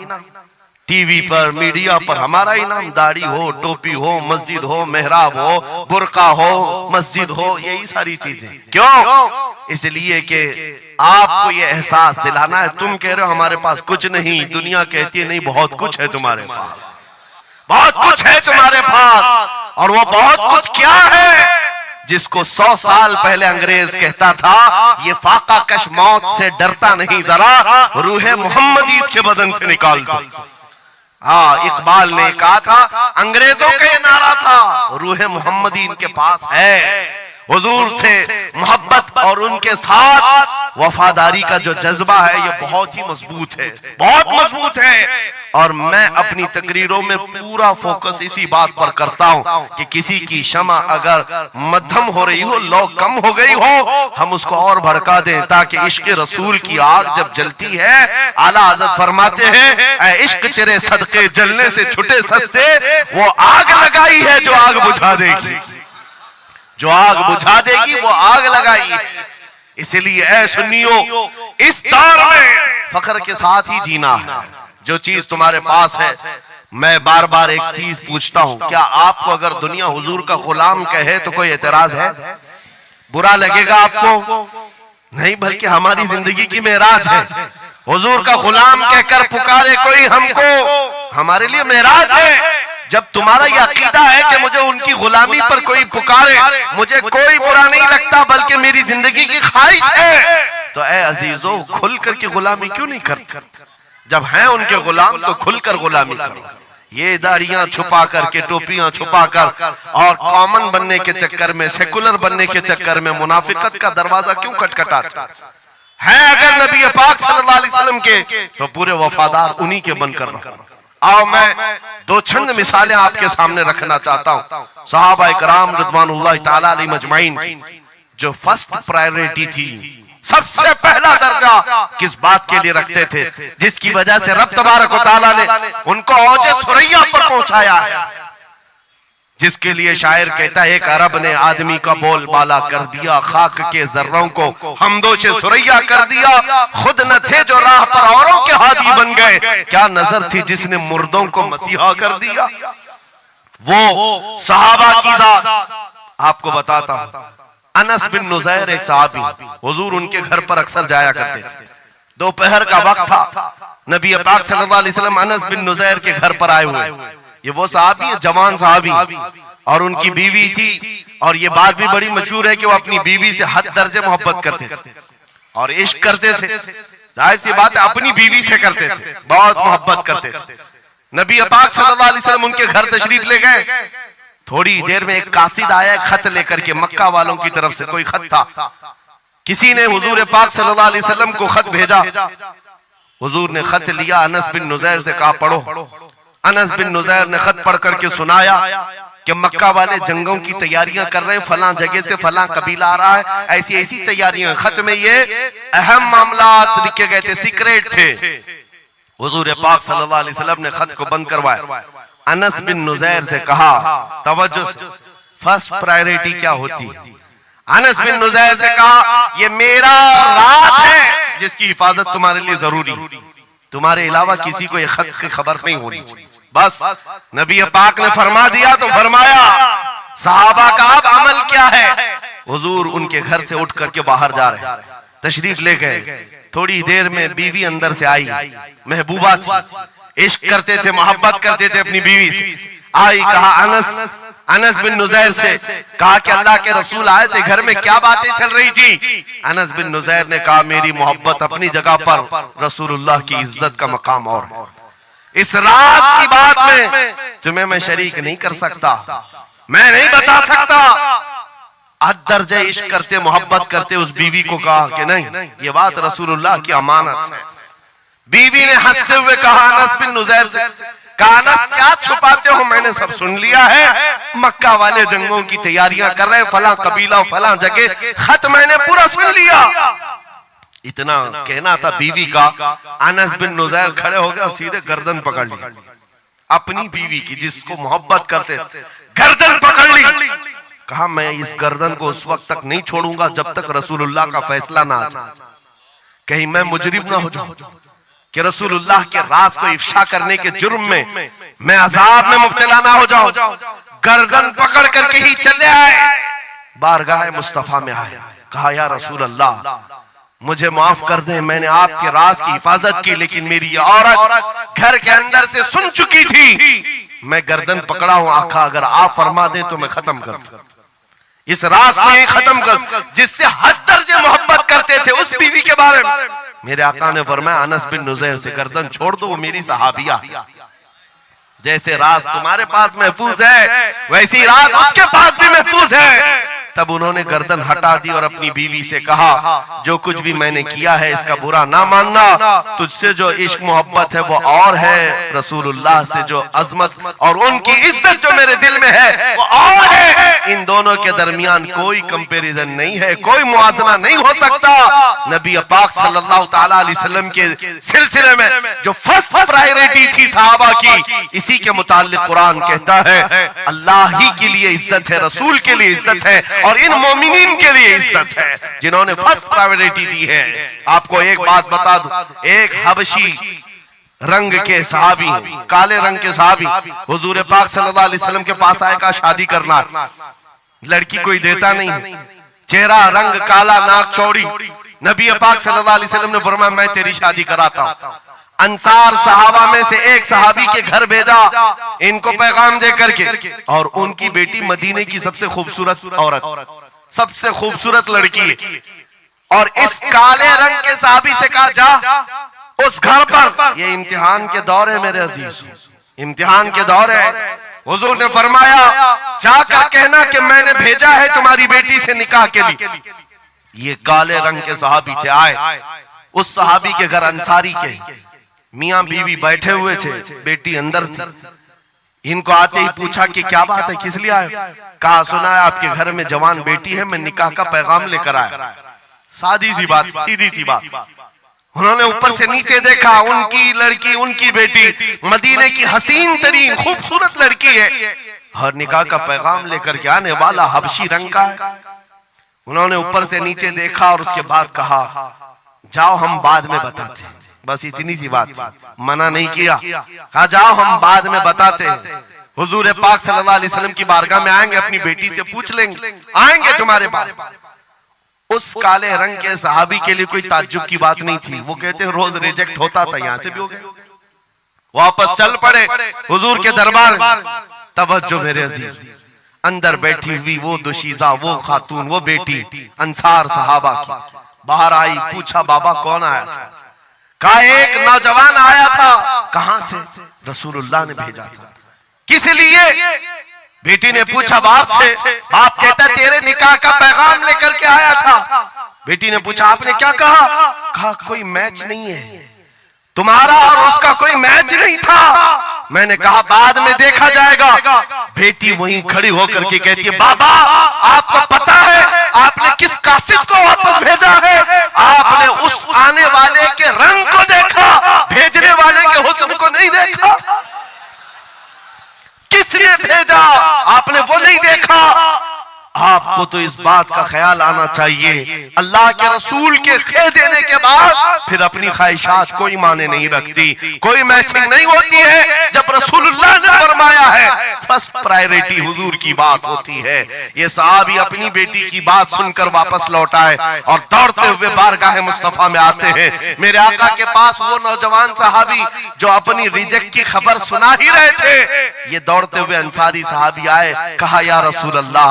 Speaker 1: टीवी पर मीडिया पर हमारा ही नाम, दाढ़ी हो, टोपी हो, मस्जिद हो, मेहराब हो, बुर्का हो, मस्जिद हो, यही सारी चीजें। क्यों? इसलिए कि आपको ये एहसास दिलाना है। तुम कह रहे हो हमारे पास कुछ नहीं, दुनिया कहती है नहीं बहुत कुछ है तुम्हारे पास, बहुत कुछ है तुम्हारे पास। और वो बहुत कुछ क्या है जिसको 100 साल पहले अंग्रेज कहता था ये फाका कश मौत से डरता नहीं, जरा रूहे मोहम्मदी इसके बदन से निकाल दो। हाँ, इकबाल ने कहा था, अंग्रेजों का ये नारा था, रूहे मोहम्मदी इनके पास है। हुजूर से मोहब्बत और उनके साथ वफादारी का जो जज्बा है ये बहुत ही मजबूत है, बहुत मजबूत है। और मैं अपनी तकरीरों में पूरा फोकस इसी बात पर करता हूं कि किसी की क्षमा अगर मध्यम हो रही हो, लौ कम हो गई हो, हम उसको और भड़का दें, ताकि इश्क रसूल की आग जब जलती है, आला हज़रत फरमाते हैं ऐ इश्क तेरे सदके जलने से छुटे सस्ते, वो आग लगाई है जो आग बुझा देगी, जो आग बुझा देगी वो आग लगाई। इसलिए ऐ सुन्नियों, इस दौर में फख्र के साथ ही जीना है। जो चीज तुम्हारे पास है, मैं बार बार एक चीज पूछता हूं, क्या आपको अगर दुनिया हुजूर का गुलाम कहे तो कोई एतराज है? बुरा लगेगा आपको? नहीं, बल्कि हमारी जिंदगी की मेराज है। हुजूर का गुलाम कहकर पुकारे कोई हमको, हमारे लिए मेराज है। जब तुम्हारा यह अकीदा है कि मुझे उनकी गुलामी पर कोई पुकारे, मुझे कोई बुरा नहीं लगता, बल्कि मेरी जिंदगी की ख्वाहिश है, तो ऐ अजीजों खुल कर के गुलामी क्यों नहीं करते? जब हैं उनके गुलाम तो खुलकर गुलामी करो। ये दाढ़ियां छुपा करके, टोपियां छुपा कर और कॉमन बनने के चक्कर में, सेकुलर बनने के चक्कर में मुनाफिकत का दरवाजा क्यों खटखटाते? हैं अगर नबी पाक सल्लल्लाहु अलैहि वसल्लम के, तो पूरे वफादार उन्हीं के बनकर रहो। आओ मैं दो चंद मिसालें आपके सामने रखना चाहता हूं। सहाबा इकराम रिज़वानुल्लाह ताला अलैहिम अजमाइन की जो फर्स्ट प्रायोरिटी थी, सबसे पहला दर्जा किस बात के लिए रखते थे, जिसकी वजह से रब तबारक व तआला ने उनको औजे सुरैया पर पहुंचाया है, जिसके लिए शायर कहता है, एक अरब ने आदमी का बोल बाला कर दिया, खाक के जर्रों को हमदोशे सुरैया कर दिया, खुद न थे जो राह पर औरों के हादी बन गए, क्या नजर थी जिसने मुर्दों को मसीहा कर दिया। वो सहाबा की जात आपको बताता हूं। अनस बिन नुज़ैर एक सहाबी, हुजूर उनके घर पर अक्सर जाया करते थे। दोपहर का वक्त था, नबी पाक सल्लल्लाहु अलैहि वसल्लम अनस बिन नुज़ैर के घर पर आए हुए। ये वो सहाबी है, जवान सहाबी, और उनकी बीवी थी, और ये बात भी बड़ी मशहूर है कि वो अपनी बीवी से हद दर्जे मोहब्बत करते थे और इश्क करते थे। जाहिर सी बात है, अपनी बीवी से करते थे, बहुत मोहब्बत करते थे। नबी पाक सल्लल्लाहु अलैहि वसल्लम उनके घर तशरीफ ले गए। थोड़ी देर में एक कासिद आया, खत लेकर के, मक्का वालों की तरफ से कोई खत था। किसी ने हुजूर पाक सल्लल्लाहु अलैहि वसल्लम को खत भेजा। हुजूर ने खत लिया, अनस बिन नुज़ैर से कहा पढ़ो। अनस बिन नुज़ैर ने खत पढ़ करके सुनाया कि मक्का वाले जंगों की तैयारियां कर रहे हैं, फलां जगह से फलां कबीला आ रहा है, ऐसी ऐसी तैयारियां। खत में ये अहम मामलात लिखे गए थे, सीक्रेट थे। हुजूर पाक सल्लल्लाहु अलैहि वसल्लम ने खत को बंद करवाया। अनस बिन नुज़ैर से कहा, तवज्जो, फर्स्ट प्रायोरिटी क्या होती है। अनस बिन नुज़ैर से कहा, ये मेरा राज है जिसकी हिफाजत तुम्हारे लिए जरूरी, तुम्हारे अलावा किसी को ये खत की खबर नहीं होनी चाहिए। बस नबी पाक ने फरमा दिया तो फरमाया। सहाबा का अब अमल क्या है। हुजूर उनके घर से उठ करके बाहर जा रहे, तशरीफ ले गए। थोड़ी देर में बीवी अंदर से आई, महबूबा थी, इश्क करते थे, मोहब्बत करते थे अपनी बीवी से। आई, कहा अनस बिन नुज़ैर से, कहा कि अल्लाह के रसूल आए थे, घर में क्या बातें चल रही थी। अनस बिन नुज़ैर ने कहा, मेरी मोहब्बत अपनी जगह पर, रसूलुल्लाह की इज्जत का मकाम और है। इस राज की बात में तुम्हें मैं शरीक नहीं कर सकता, मैं नहीं बता सकता। हद दर्जे इश्क करते, मोहब्बत करते उस बीवी को कहा कि नहीं, ये बात रसूलुल्लाह की अमानत है। बीवी ने हंसते हुए कहा अनस बिन नुज़ैर से, कहा अनस क्या छुपाते हो, मैंने सब सुन लिया है। मक्का वाले जंगों की तैयारियां कर रहे, फलां कबीला फलां जगह, खत मैंने पूरा सुन लिया। इतना कहना था बीवी का, अनस बिन नुज़ैर खड़े हो गए और सीधे गर्दन पकड़ ली अपनी बीवी की, जिसको मोहब्बत करते, गर्दन पकड़ ली। कहा मैं इस गर्दन को उस वक्त तक नहीं छोड़ूंगा जब तक रसूलुल्लाह का फैसला ना आ जाए, कहीं मैं मुजरिम ना हो जाऊं कि रसूलुल्लाह के राज को इफ्शा करने के जुर्म में मैं अजाब में मुब्तला ना हो जाऊं। गर्दन पकड़ करके ही चले आए, बारगाह मुस्तफा में आए। कहा या रसूल अल्लाह, मुझे माफ कर दें, मैंने आपके राज की हिफाजत की, लेकिन मेरी ये औरत घर के अंदर से सुन चुकी थी, मैं गर्दन पकड़ा हूं। आका अगर आप फरमा दें तो मैं खत्म कर दूं, इस राज को ही खत्म कर, जिससे हद दर्जे मोहब्बत करते थे उस बीवी के बारे में। मेरे आका ने फरमाया अनस बिन नुज़ैर से गर्दन छोड़ दो, वो मेरी सहाबिया। जैसे राज तुम्हारे पास महफूज है, वैसी राज उसके पास भी महफूज है। तब उन्होंने गर्दन हटा दी और अपनी बीवी से कहा, जो कुछ भी मैंने किया है इसका बुरा ना मानना, तुझसे जो इश्क मोहब्बत है वो और है, रसूलुल्लाह से जो अजमत और उनकी इज्जत जो मेरे दिल में है वो और है। इन दोनों के दरमियान कोई कंपैरिजन नहीं है, कोई मुआजना नहीं हो सकता। नबी पाक सल्लल्लाहु ताला अलैहि वसल्लम के सिलसिले में जो फर्स्ट प्रायोरिटी थी सहाबा की, इसी के मुताल्लिक कुरान कहता है अल्लाह ही के लिए इज्जत है, रसूल के लिए इज्जत है और इन मोमिनीन के लिए इज्जत है जिन्होंने फर्स्ट प्रायोरिटी दी है। आपको एक बात बता दूं, एक हबशी रंग के सहाबी, काले रंग के सहाबी हुजूर पाक सल्लल्लाहु अलैहि वसल्लम के पास आए, का शादी करना, लड़की कोई देता नहीं, चेहरा रंग काला, नाक चौड़ी। नबी पाक सल्लल्लाहु अलैहि वसल्लम ने फरमाया मैं तेरी शादी कराता हूं। अंसार सहाबा में से एक सहाबी के घर भेजा इनको पैगाम दे करके, और उनकी बेटी मदीने की सबसे खूबसूरत औरत, सबसे खूबसूरत लड़की, और इस काले रंग के सहाबी से कहा जा उस घर पर, ये इम्तिहान के दौर है मेरे अजीज, इम्तिहान के दौर है। हुजूर ने फरमाया जाकर कहना कि मैंने भेजा है तुम्हारी बेटी से निकाह के लिए, ये काले रंग के सहाबी थे। आए उस सहाबी के घर अंसारी के मियां बीवी बैठे हुए थे, बेटी अंदर थी। इनको आते ही पूछा कि क्या बात है, किस लिए आए? कहा सुना है आपके घर में जवान बेटी है, मैं निकाह का पैगाम लेकर आया। सादी सी बात, सीधी सी बात। उन्होंने ऊपर से नीचे देखा, उनकी लड़की, उनकी बेटी मदीने की हसीन तरीन खूबसूरत लड़की है और निकाह का पैगाम लेकर के आने वाला हबशी रंग का है। उन्होंने ऊपर से नीचे देखा और उसके बाद कहा जाओ हम बाद में बताते हैं। बस इतनी सी बात थी, मना नहीं किया। कहा जाओ हम बाद में बताते हैं, हुजूर पाक सल्लल्लाहु अलैहि वसल्लम की बारगाह में आएंगे, अपनी बेटी से पूछ लेंगे, आएंगे तुम्हारे पास। उस काले रंग के सहाबी के लिए कोई ताज्जुब की बात नहीं थी। वो कहते हैं रोज रिजेक्ट होता था, यहां से भी हो गए। वापस चल पड़े हुजूर के दरबार में। तवज्जो मेरे अजीज, अंदर बैठी हुई वो दुशीजा, वो खातून, वो बेटी अंसार सहाबा की बाहर आई। पूछा बाबा कौन आया था? कहा एक नौजवान आया था। कहां से? रसूलुल्लाह ने भेजा था। किस लिए? बेटी ने पूछा बाप से। बाप कहता तेरे निकाह का पैगाम लेकर के आया था। बेटी ने पूछा आपने क्या कहा? कहा कोई मैच नहीं है, तुम्हारा और उसका कोई मैच नहीं था। मैंने कहा बाद में देखा जाएगा। बेटी वहीं खड़ी होकर के कहती है बाबा आपको पता है आपने किस कासिद को वापस भेजा है? आपने उस आने वाले के रंग को देखा, भेजने वाले के हुस्न को नहीं देखा। किसने भेजा आपने वो नहीं देखा। आपको तो इस बात का ख्याल आना चाहिए अल्लाह के रसूल के कह देने के बाद फिर अपनी ख्वाहिशात कोई माने नहीं रखती, कोई मैचिंग नहीं होती है। जब रसूलुल्लाह ने फरमाया है फर्स्ट प्रायोरिटी हुजूर की बात होती है। ये सहाबी अपनी बेटी की बात सुनकर वापस लौट आए और दौड़ते हुए बारगाह मुस्तफा में आते हैं। मेरे आका के पास वो नौजवान सहाबी जो अपनी रिजेक्ट की खबर सुना ही रहे थे, ये दौड़ते हुए अंसारी सहाबी आए। कहा या रसूल अल्लाह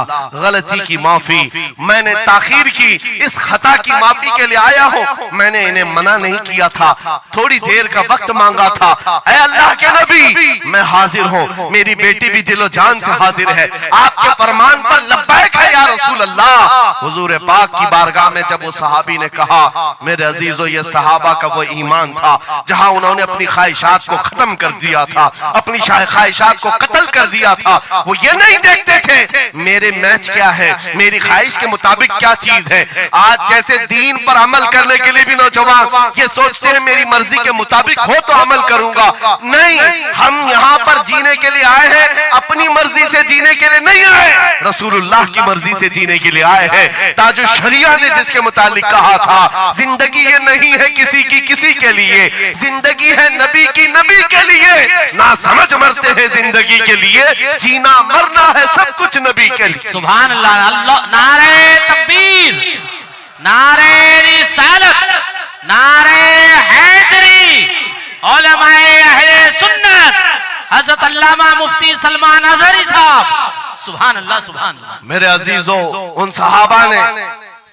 Speaker 1: गलती की माफी, मैंने ताखीर की, इस खता की माफी के लिए आया हूं। मैंने इन्हें मना नहीं किया था, थोड़ी देर का वक्त मांगा था। ऐ अल्लाह के नबी मैं हाजिर हूं, मेरी बेटी भी दिलो जान से हाजिर है, आपके फरमान पर लब्बैक है या रसूल अल्लाह। हुजूर पाक की बारगाह में जब वो सहाबी ने कहा मेरे अजीजों ये सहाबा का वो ईमान था जहां उन्होंने अपनी ख्वाहिशात को खत्म कर दिया था, अपनी ख्वाहिशात को कत्ल कर दिया था। वो ये नहीं देखते थे मेरे मैच क्या है, मेरी ख्वाहिश के मुताबिक क्या चीज है। आज जैसे दीन पर अमल करने के लिए भी नौजवान ये सोचते हैं मेरी मर्जी के मुताबिक हो तो अमल करूंगा। नहीं, हम यहाँ पर जीने के लिए आए हैं, अपनी मर्जी से जीने के लिए नहीं आए, रसूलुल्लाह की मर्जी से जीने के लिए आए हैं। ताजो शरिया ने जिसके मुतालिक कहा था जिंदगी ये नहीं है किसी की किसी के लिए, जिंदगी है नबी की नबी के लिए। ना समझ मरते हैं जिंदगी के लिए, जीना मरना है सब कुछ नबी के लिए।
Speaker 2: सुभान अल्लाह। अल्लाह नारे तकबीर, नारे रिसालत, नारे हैदरी, उलमाए अहले सुन्नत हजरत अल्लामा मुफ्ती सलमान अजहरी साहब। सुभान अल्लाह सुभान अल्लाह।
Speaker 1: मेरे अजीजों उन सहाबा ने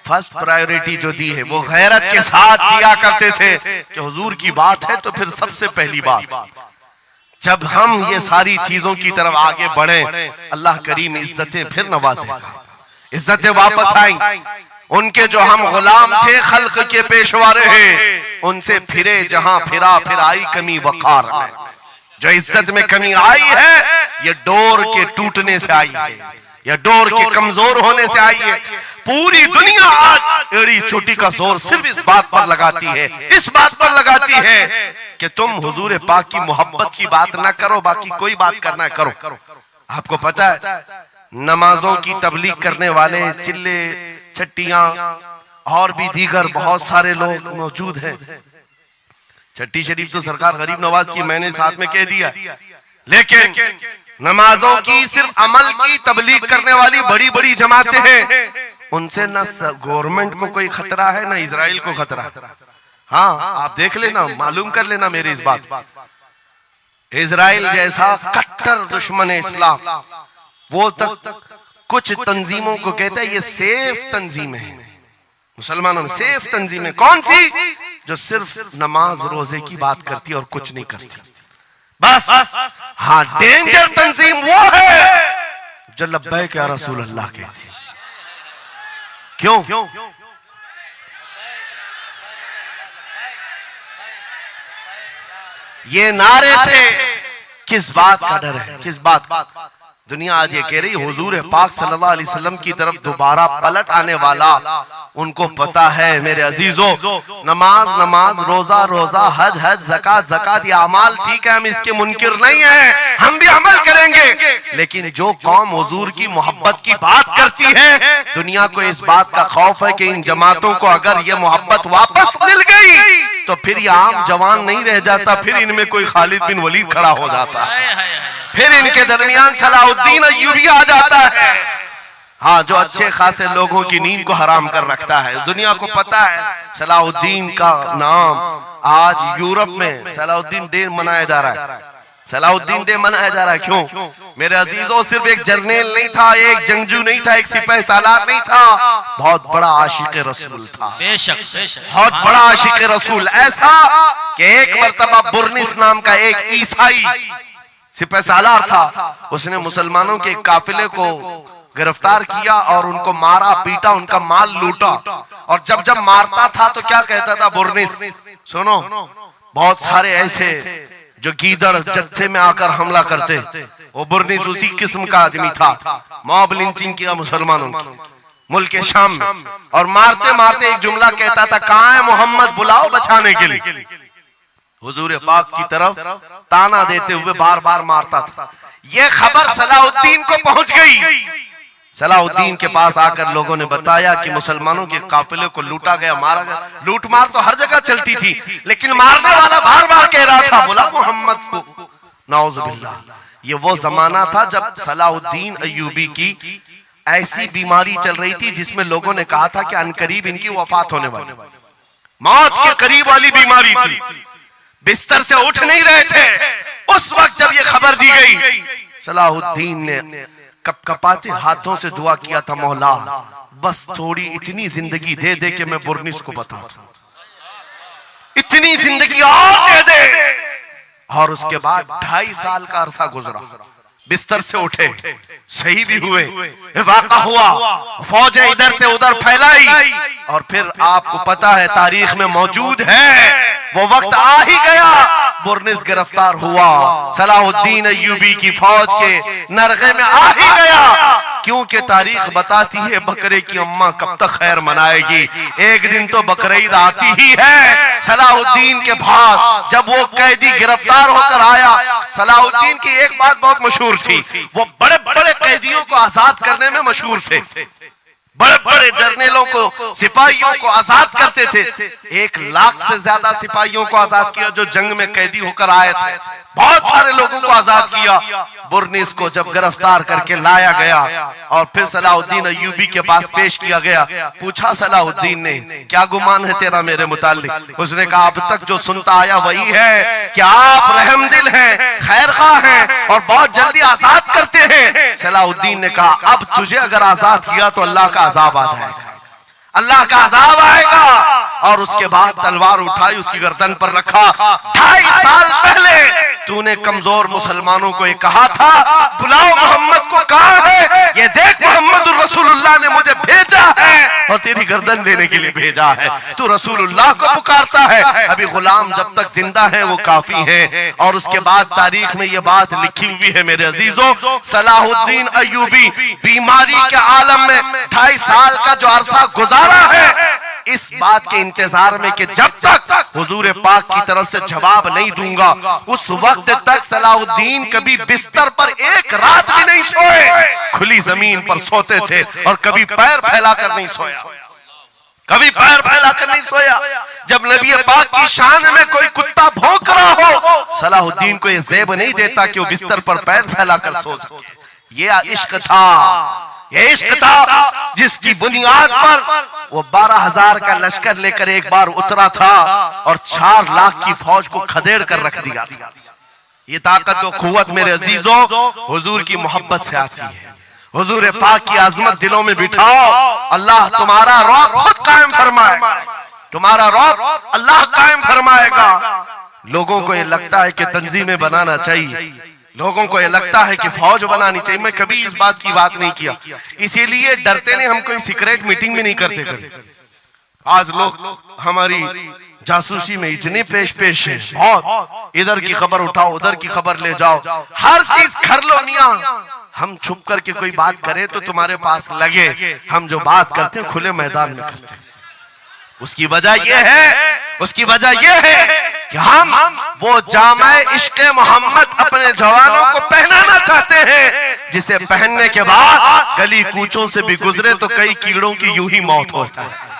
Speaker 1: फर्स्ट प्रायोरिटी जो दी है वो गैरत के साथ जिया करते थे कि हुजूर की बात है तो फिर सबसे पहली बात। जब हम ये सारी चीजों की तरफ आगे बढ़े अल्लाह करीम इज्जतें फिर नवाजेगा, इज्जतें वापस आई। उनके जो हम गुलाम थे खल्क के पेशवा रहे, उनसे फिरे जहां फिरा फिर आई कमी वकार में। जो इज्जत में कमी आई है ये डोर के टूटने से आई है, या डोर के कमजोर होने से आई है। पूरी दुनिया आज एड़ी चोटी का जोर सिर्फ इस बात पर लगाती है, इस बात पर लगाती है कि तुम हुजूर पाक की मोहब्बत की बात ना करो, बाकी कोई बात करना करो। आपको पता है नमाजों की तबलीग करने वाले चिल्ले छट्टियां और भी दीगर बहुत सारे लोग मौजूद हैं। छट्टी शरीफ तो सरकार गरीब नवाज की मैंने साथ में कह दिया, लेकिन नमाजों की सिर्फ अमल की तबलीग करने वाली बड़ी बड़ी जमातें हैं, उनसे ना गवर्नमेंट को कोई खतरा है ना इजराइल को खतरा। हाँ आप देख लेना, मालूम कर लेना मेरी इस बात। इजराइल जैसा कट्टर दुश्मन इस्लाम वो तक कुछ तंजीमों को कहता है ये सेफ तंजीम है, मुसलमानों में सेफ तंजीम है। कौन सी? जो सिर्फ नमाज रोजे की बात करती है और कुछ नहीं करती बस। हाँ डेंजर तंजीम वो है जो लब्बैक या रसूल अल्लाह कहती है। क्यों? ये नारे से किस बात का डर है, किस बात का? दुनिया आज ये कह रही हुजूर पाक सल्लल्लाहु अलैहि वसल्लम की तरफ दोबारा पलट आने वाला, उनको पता है मेरे अजीजों, नमाज नमाज, रोजा रोजा, हज हज, ज़कात ज़कात, ये अमाल ठीक है, हम इसके मुनकिर नहीं है, हम भी अमल करेंगे। लेकिन जो कौम हुजूर की मोहब्बत की बात करती है, दुनिया को इस बात का खौफ है कि इन जमातों को अगर ये मोहब्बत वापस मिल गई तो फिर ये आम जवान नहीं रह जाता, फिर इनमें कोई खालिद बिन वलीद खड़ा हो जाता है, फिर इनके दरमियान सलाहुद्दीन अय्यूबी आ जाता है। हाँ, जो अच्छे खासे लोगों की नींद को हराम कर रखता है। दुनिया को पता है सलाहुद्दीन का नाम आज यूरोप में सलाहुद्दीन डे मनाया जा रहा है। सलाहुद्दीन डे मनाया जा रहा है क्यों मेरे अजीजों? सिर्फ एक जर्नेल नहीं था, एक जंगजू नहीं था, एक सिपाही सालार नहीं था, बहुत बड़ा आशिक रसूल था।
Speaker 2: बेशक बेशक,
Speaker 1: बहुत बड़ा आशिक रसूल, ऐसा कि एक मर्तबा बुर्निस नाम का एक ईसाई सिपाही सालार था, उसने मुसलमानों के काफिले को गिरफ्तार किया और उनको मारा पीटा, उनका माल लूटा। और जब जब मारता था तो क्या कहता था बुर्निस? सुनो, बहुत सारे ऐसे जो गीदड़ जत्थे में आकर हमला करते, वो बुर्निस उसी किस्म का आदमी था। मॉब लिंचिंग किया मुसलमानों की मुल्क शाम में, और मारते मारते एक जुमला कहता था, कहाँ है मोहम्मद, बुलाओ बचाने के लिए। हुजूर पाक की तरफ ताना देते हुए बार बार मारता था। यह खबर सलाहुद्दीन को पहुंच गई। सलाहुद्दीन के पास आकर लोगों ने बताया कि मुसलमानों के काफिले को लूटा गया, मारा गया। लूट मार तो हर जगह चलती थी, लेकिन मारने वाला बार बार कह रहा था, बुला मोहम्मद को। नाउजुबिल्लाह, ये वो जमाना था जब सलाहुद्दीन अय्यूबी की ऐसी बीमारी चल रही थी जिसमें लोगों ने कहा था कि अनकरीब इनकी वफात होने वाली, मौत के करीब वाली बीमारी थी, बिस्तर से उठ नहीं रहे थे। उस वक्त जब ये खबर दी गई, सलाहुद्दीन ने कपकपाते हाथों से दुआ किया था, मौला बस थोड़ी इतनी जिंदगी दे दे कि मैं बुर्निस को बता दूं, इतनी जिंदगी और दे दे। और उसके बाद 2.5 साल का अरसा गुजरा, बिस्तर से उठे, सही भी हुए, वाक़ा हुआ, फौजें इधर से उधर फैलाई, और फिर आपको पता है तारीख में मौजूद है, वो वक्त आ ही गया, बुर्निस गिरफ्तार हुआ, सलाहुद्दीन अय्यूबी की फौज के नरगे में आ ही गया। क्योंकि तारीख बताती है बकरे की अम्मा कब तक खैर मनाएगी, एक दिन तो बकरीद आती ही है। सलाहुद्दीन के बाद जब वो कैदी गिरफ्तार होकर आया, सलाहुद्दीन की एक बात बहुत मशहूर थी, वो बड़े बड़े कैदियों को आजाद करने में मशहूर थे, बड़े बड़े जर्नेलों को, सिपाहियों को आजाद करते थे। 1 लाख से ज्यादा सिपाहियों को आजाद किया जो जंग में कैदी होकर आए थे, बहुत सारे लोगों को आजाद किया। बुर्निस को जब गिरफ्तार करके लाया गया और फिर सलाहुद्दीन अय्यूबी के पास पेश किया गया, पूछा सलाहुद्दीन ने, क्या गुमान है तेरा मेरे मुताल्लिक? उसने कहा, अब तक जो सुनता आया वही है कि आप रहमदिल हैं, खैरख्वाह हैं और बहुत जल्दी आजाद करते हैं। सलाहुद्दीन ने कहा, अब तुझे अगर आजाद किया तो अल्लाह का अजाब आ जाएगा, अल्लाह का अजाब आएगा। और उसके बाद तलवार उठाई, उसकी गर्दन पर रखा। 2.5 साल पहले तूने कमजोर मुसलमानों को ये कहा था, बुलाओ मोहम्मद को, कहाँ है ये देख, मोहम्मद रसूलुल्लाह ने मुझे भेजा है और तेरी गर्दन लेने के लिए भेजा है, तू रसूलुल्लाह को पुकारता है। अभी गुलाम जब तक जिंदा है वो काफी है। और उसके बाद तारीख में ये बात लिखी हुई है मेरे अजीजों, सलाहुद्दीन अय्यूबी बीमारी के आलम में 2.5 साल का जो अरसा गुजारा है, इस बात के इंतजार में कि जब तक हुजूर पाक की तरफ से जवाब नहीं दूंगा, उस वक्त तक सलाहुद्दीन कभी बिस्तर पर एक रात भी नहीं सोए, खुली जमीन पर सोते थे और कभी पैर फैलाकर नहीं सोया, कभी पैर फैलाकर नहीं सोया। जब नबी पाक की शान में कोई कुत्ता भौंक रहा हो, सलाहुद्दीन को यह ज़ेब नहीं देता कि वो बिस्तर पर पैर फैलाकर सो सके। ये इश्क था, ये इश्क था जिसकी बुनियाद पर वो 12,000 का लश्कर लेकर एक बार उतरा था और 4 लाख की फौज को खदेड़ कर रख दिया था। ये ताकत और कुव्वत मेरे अजीजों हुजूर की मोहब्बत से आती है। हुजूर पाक की आजमत दिलों में बिठाओ, अल्लाह तुम्हारा रौब खुद कायम फरमाएगा, तुम्हारा रौब अल्लाह कायम फरमाएगा। लोगों को ये लगता है कि तंजीमें बनाना चाहिए, लोगों को ये लगता है कि फौज बनानी चाहिए। मैं कभी इस बात की बात नहीं किया, इसीलिए डरते नहीं, हम कोई सीक्रेट मीटिंग भी नहीं करते। आज लोग हमारी जासूसी में इतने पेश है, बहुत, इधर की खबर उठाओ, उधर की खबर ले जाओ, हर चीज कर लो मियां। हम छुप करके कोई बात करें तो तुम्हारे पास लगे, हम जो बात करते हैं खुले मैदान में करते हैं। उसकी वजह यह है कि हम वो जामे इश्क़े मोहम्मद अपने जवानों को पहनाना चाहते हैं, जिसे पहनने के बाद गली कूचों से भी गुजरे तो कई कीड़ों की यूं ही मौत होता है।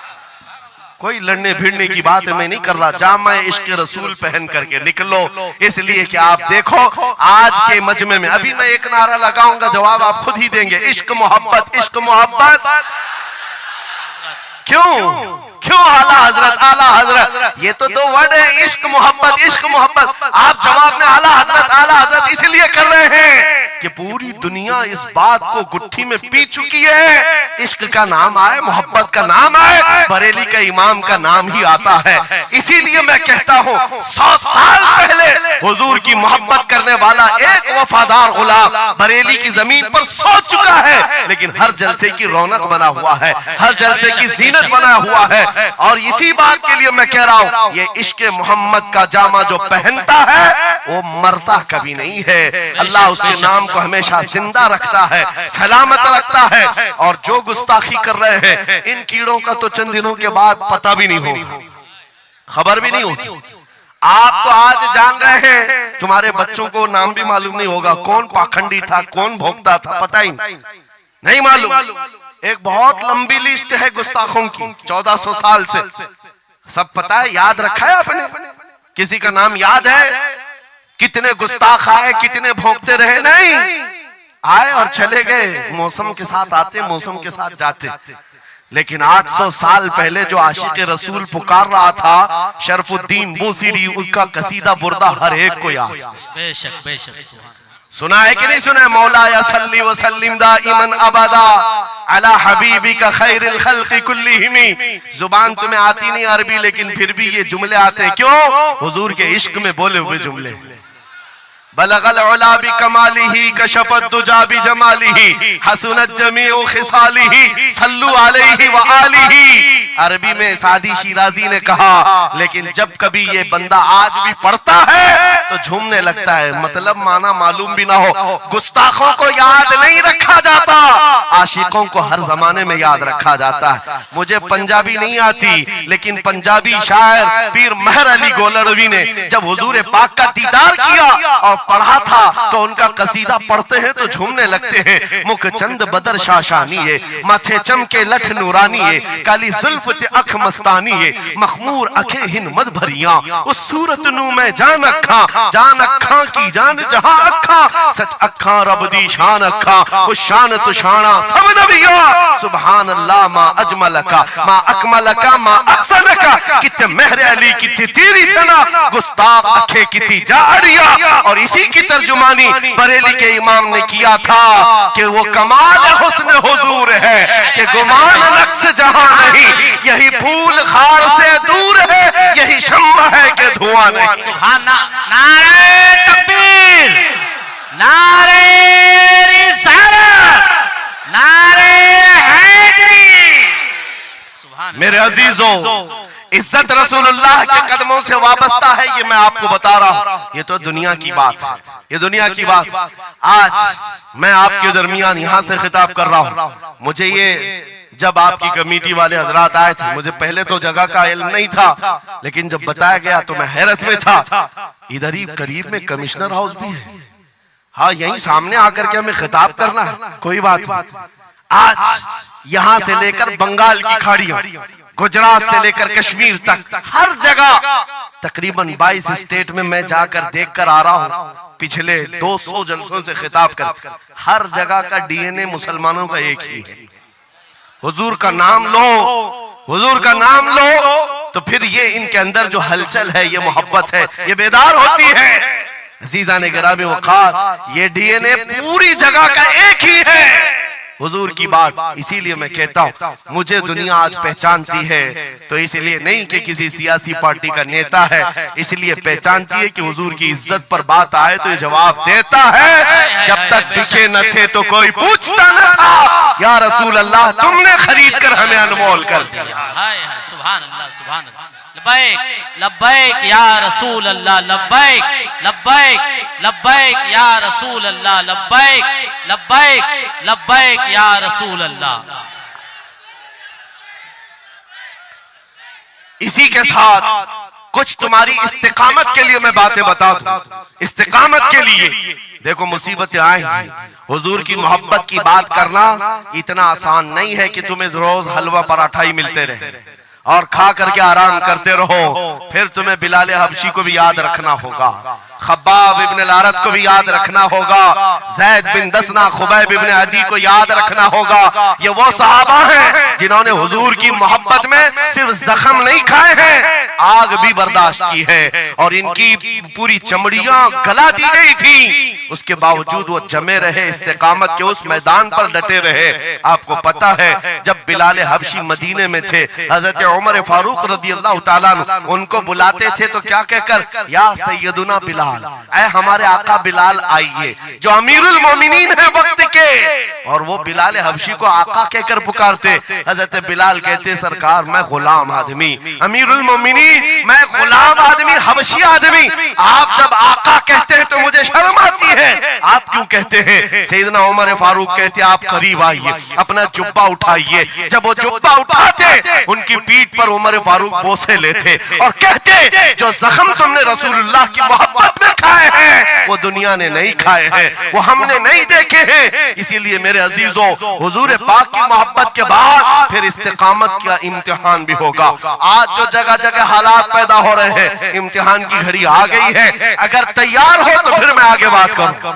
Speaker 1: कोई लड़ने भिड़ने की बात मैं नहीं कर रहा, जामे इश्क़े रसूल पहन करके निकलो। इसलिए कि आप देखो आज के मजमे में, अभी मैं एक नारा लगाऊंगा, जवाब आप खुद ही देंगे, इश्क मोहब्बत, इश्क मोहब्बत। क्यों आला हजरत, ये तो दो वर्ड है, इश्क मोहब्बत, इश्क मोहब्बत। आप जवाब में आला हजरत इसलिए कर रहे हैं कि पूरी दुनिया इस बात को गुट्ठी में पी चुकी है, इश्क का नाम आए, मोहब्बत का नाम आए, बरेली का इमाम का नाम ही आता है। इसीलिए मैं कहता हूँ 100 साल पहले हुजूर की मोहब्बत करने वाला एक वफादार गुलाम बरेली की जमीन पर सो चुका है, लेकिन हर जलसे की रौनक बना हुआ है, हर जलसे की जीनत बना हुआ है। और इसी बात के लिए मैं कह रहा हूं, ये इश्क मोहम्मद का जामा जो पहनता है वो मरता कभी नहीं है। अल्लाह उसके नाम को हमेशा जिंदा रखता है, सलामत रखता है। और जो गुस्ताखी कर रहे हैं, इन कीड़ों का तो चंद दिनों के बाद पता भी नहीं होगा, खबर भी नहीं होगी। आप तो आज जान रहे हैं, तुम्हारे बच्चों को नाम भी मालूम नहीं होगा, कौन पाखंडी था, कौन भोगता था, पता ही नहीं मालूम। एक बहुत लंबी लिस्ट है गुस्ताखों की, 1400 साल से, सब पता है, याद रखा है आपने? किसी का नाम याद है? कितने गुस्ताख आए, कितने भोंकते रहे? नहीं, आए और चले गए, मौसम के साथ आते, मौसम के साथ जाते। लेकिन 800 साल पहले जो आशिक रसूल पुकार रहा था, शरफुद्दीन बूसीरी, उसका कसीदा बुर्दा हर एक को याद।
Speaker 2: बेशक बेशक,
Speaker 1: सुना है कि नहीं सुना है? मौला या सल्ली व सल्लिम दाइमन अबदा अला हबीबिका खैरिल खल्क़ि कुल्लिहिम। जुबान तुम्हें आती नहीं अरबी, लेकिन फिर भी ये जुमले आते हैं। क्यों? हुजूर के इश्क में बोले हुए जुमले। बलगल उला बि कमालिही कशफत दुजा बि जमालिही हसनत जमीउ खिसालिही सल्लु अलैहि व आलिही। अरबी में सादी शिराजी ने कहा, लेकिन जब कभी ये बंदा आज भी पढ़ता है तो झूमने लगता है, मतलब माना मालूम भी ना हो। गुस्ताखों को याद नहीं रखा जाता, आशिकों को हर जमाने में याद रखा जाता है। मुझे पंजाबी नहीं आती, लेकिन पंजाबी शायर पीर महर अली गोलड़वी ने जब हुजूर पाक का दीदार किया और पढ़ा था तो उनका कसीदा पढ़ते हैं तो झूमने लगते हैं। मुख चंद बदर शाशानी है, माथे चमके लठ नूरानी है, काली जुल्फ ते अख मस्तानी है, मखमूर अखे हिन मद भरिया, उस सूरत नू मैं जान अखा की जान जहां अखा, सच अखा रब दी शान अखा, उस शान तो शाना सब नबिया। सुभान अल्लाह मा अजमलका मा अकमलका मा अहसनका, किते महर अली किते तेरी सना, गुस्ताख अखे किती जाड़िया। और इसी की तर्जुमानी बरेली के इमाम ने किया था कि वो कमाल हुस्न हुजूर है कि गुमान नक्श जहां नहीं, यही फूल खार से दूर है, यही शम्मा है कि धुआं नहीं।
Speaker 2: सुभान नारे तकबीर, नारे रिसालत, नारे हैदरी। सुभान। मेरे अजीजों, इज्जत रसूलुल्लाह के कदमों से वाबस्ता है, ये मैं आपको बता रहा हूं। ये तो दुनिया की बात है, ये दुनिया की बात। आज मैं आपके दरमियान यहां से खिताब कर रहा हूं। मुझे ये जब आपकी कमेटी वाले हजरात आए थे, मुझे पहले तो जगह का इल्म नहीं था, लेकिन जब बताया गया तो मैं हैरत में था। इधर ही करीब में कमिश्नर हाउस भी है, हाँ यहीं सामने आकर के हमें खिताब करना है, कोई बात नहीं। आज यहां से लेकर बंगाल की खाड़ियां, गुजरात से लेकर कश्मीर तक हर जगह तकरीबन 22 स्टेट में मैं जाकर देखकर आ रहा हूं। पिछले 200 जलसों से खिताब कर, हर जगह का डीएनए मुसलमानों का एक ही है। हुजूर का नाम लो, हुजूर का नाम लो तो फिर ये इनके अंदर जो हलचल है, ये मोहब्बत है, ये बेदार होती है। अजीजा ने गिरामी वक़ार, ये डीएनए पूरी जगह का एक ही है, हुजूर की बात। इसीलिए मैं कहता हूं, मुझे दुनिया आज पहचानती है तो इसलिए नहीं कि किसी सियासी पार्टी का नेता है, इसलिए पहचानती है कि हुजूर की इज्जत पर बात आए तो ये जवाब देता है। जब तक दिखे न थे तो कोई पूछता न था, या रसूल अल्लाह तुमने खरीद कर हमें अनमोल कर दिया। सुभान अल्लाह, सुभान अल्लाह। लब्बैक लब्बैक या रसूल अल्लाह, लब्बैक लब्बैक लब्बैक या रसूल अल्लाह, लब्बैक लब्बैक लब्बैक या रसूल अल्लाह।
Speaker 1: इसी के साथ कुछ तुम्हारी इस्तिकामत के लिए मैं बातें बता दूं। इस्तिकामत के लिए देखो मुसीबतें आएंगी, हुजूर की मोहब्बत की बात करना इतना आसान नहीं है कि तुम्हें रोज हलवा पराठा ही मिलते रहे और खा करके आराम करते रहो। फिर तुम्हें बिलाल हबशी को भी याद रखना होगा, खब्बाब इब्न अल-अरत को भी याद रखना होगा, ज़ैद बिन दसना, खुबैब इब्न अदी को याद रखना होगा। ये वो सहाबा हैं जिन्होंने हुजूर की मोहब्बत में सिर्फ जख्म नहीं खाए हैं, आग भी बर्दाश्त की है और इनकी पूरी चमड़ियां गला दी गई थी। उसके बावजूद वो जमे रहे, इस्तिकामत के उस मैदान पर डटे रहे। आपको पता है जब बिलाल हबशी मदीने में थे, हजरत उमर फारूक रज़ियल्लाहु ताला अन्हु उनको बुलाते थे तो क्या कहकर, या सैयदुना बिलाल, ऐ हमारे आका बिलाल आइए, जो अमीरुल मोमिनीन है वक्त के। और वो बिलाल हबशी को आका कहकर पुकारते। हजरत बिलाल कहते, सरकार मैं गुलाम आदमी, अमीरुल मोमिनीन मैं गुलाम आदमी, हबशी आदमी, आप जब आका कहते हैं तो मुझे शर्म आती है, आप क्यों कहते हैं? सैयदना उमर फारूक कहते, आप करीब आइए, अपना जुब्बा उठाइए। जब वो जुब्बा उठाते उनकी पीठ पर उमर फारूक बोसे लेते और कहते, जो जख्म तुमने रसूलुल्लाह की मोहब्बत में खाए हैं वो दुनिया ने नहीं खाए हैं, वो हमने नहीं देखे हैं। इसीलिए मेरे अजीजों, हुजूर पाक की मोहब्बत के बाद फिर इस्तिकामत का इम्तिहान भी होगा। आज जो जगह जगह हालात पैदा हो रहे हैं, इम्तिहान की घड़ी आ गई है। अगर तैयार हो तो फिर मैं आगे बात करूं।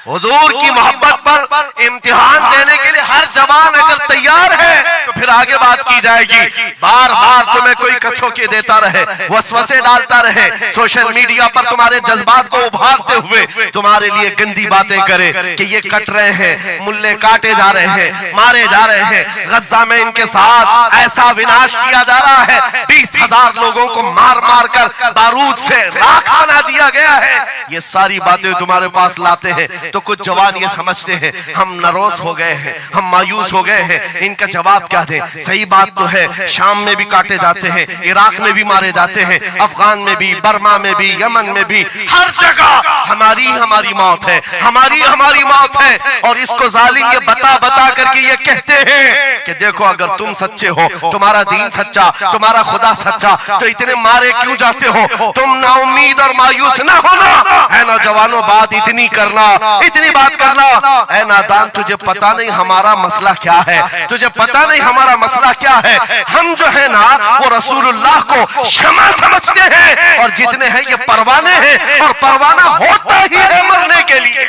Speaker 1: हुजूर की मोहब्बत पर इम्तिहान देने के लिए हर जवान अगर तैयार है तो फिर आगे बात की जाएगी। बार बार तुम्हें कोई कछोके देता रहे, वसवसे डालता रहे, सोशल मीडिया पर तुम्हारे जज्बात को उभारते हुए तुम्हारे लिए गंदी बातें करे कि ये कट रहे हैं, मुल्ले काटे जा रहे हैं, मारे जा रहे हैं, गज्जा में इनके साथ ऐसा विनाश किया जा रहा है, 20,000 लोगों को मार मार कर बारूद से राख बना दिया गया है। ये सारी बातें तुम्हारे पास लाते हैं तो कुछ जवान ये समझते हैं हम नरोस हो गए हैं, हम मायूस हो गए हैं, इनका जवाब क्या दें। सही बात तो है, शाम में भी काटे जाते हैं, इराक में भी मारे जाते हैं, अफगान में भी, बर्मा में भी, यमन में भी, हर जगह हमारी मौत है, हमारी मौत है। और इसको जालिम ये बता बता करके ये कहते हैं कि देखो अगर तुम सच्चे हो, तुम्हारा दीन सच्चा, तुम्हारा खुदा सच्चा, तो इतने मारे क्यों जाते हो? तुम नाउम्मीद और मायूस ना होना है नौजवानों, बात इतनी करना, इतनी बात करना। ऐ नादान, तुझे पता नहीं हमारा मसला क्या है, तुझे पता नहीं हमारा मसला क्या है। हम जो है ना वो रसूलुल्लाह को शमा समझते हैं और जितने हैं ये परवाने हैं और परवाना होता ही है मरने के लिए।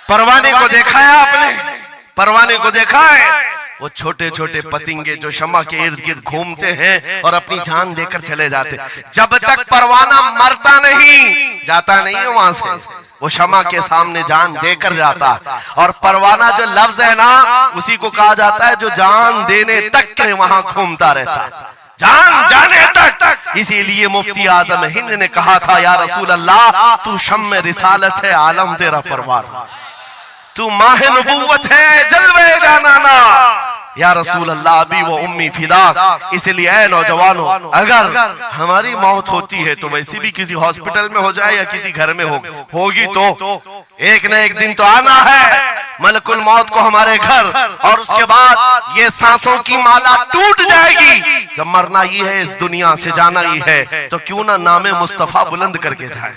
Speaker 1: परवाने को देखा है आपने? परवाने को देखा है? वो छोटे छोटे पतिंगे जो शमा के इर्द गिर्द घूमते हैं और अपनी जान देकर चले जाते, जब तक परवाना मरता नहीं, जाता नहीं है वहां से, वो शमा के सामने जान देकर जाता। और परवाना जो लफ्ज है ना, उसी को कहा जाता है जो जान देने तक के वहां घूमता रहता, जान जाने तक। इसीलिए मुफ्ती आजम हिंद ने कहा था, या रसूल अल्लाह तू शम्म रिसालत है, आलम तेरा परवार, तू माह नबूवत है, जलवे जानाना। या रसूल अल्लाह अभी वो उम्मी फिदा। इसलिए ऐ नौजवानों, अगर हमारी मौत होती है तो वैसे भी किसी हॉस्पिटल में हो जाए या किसी घर में होगी तो एक न एक दिन तो आना है मलकुल मौत को हमारे घर, और उसके बाद ये सांसों की माला टूट जाएगी। जब मरना ही है, इस दुनिया से जाना ही है, तो क्यों ना नामे मुस्तफा बुलंद करके जाए,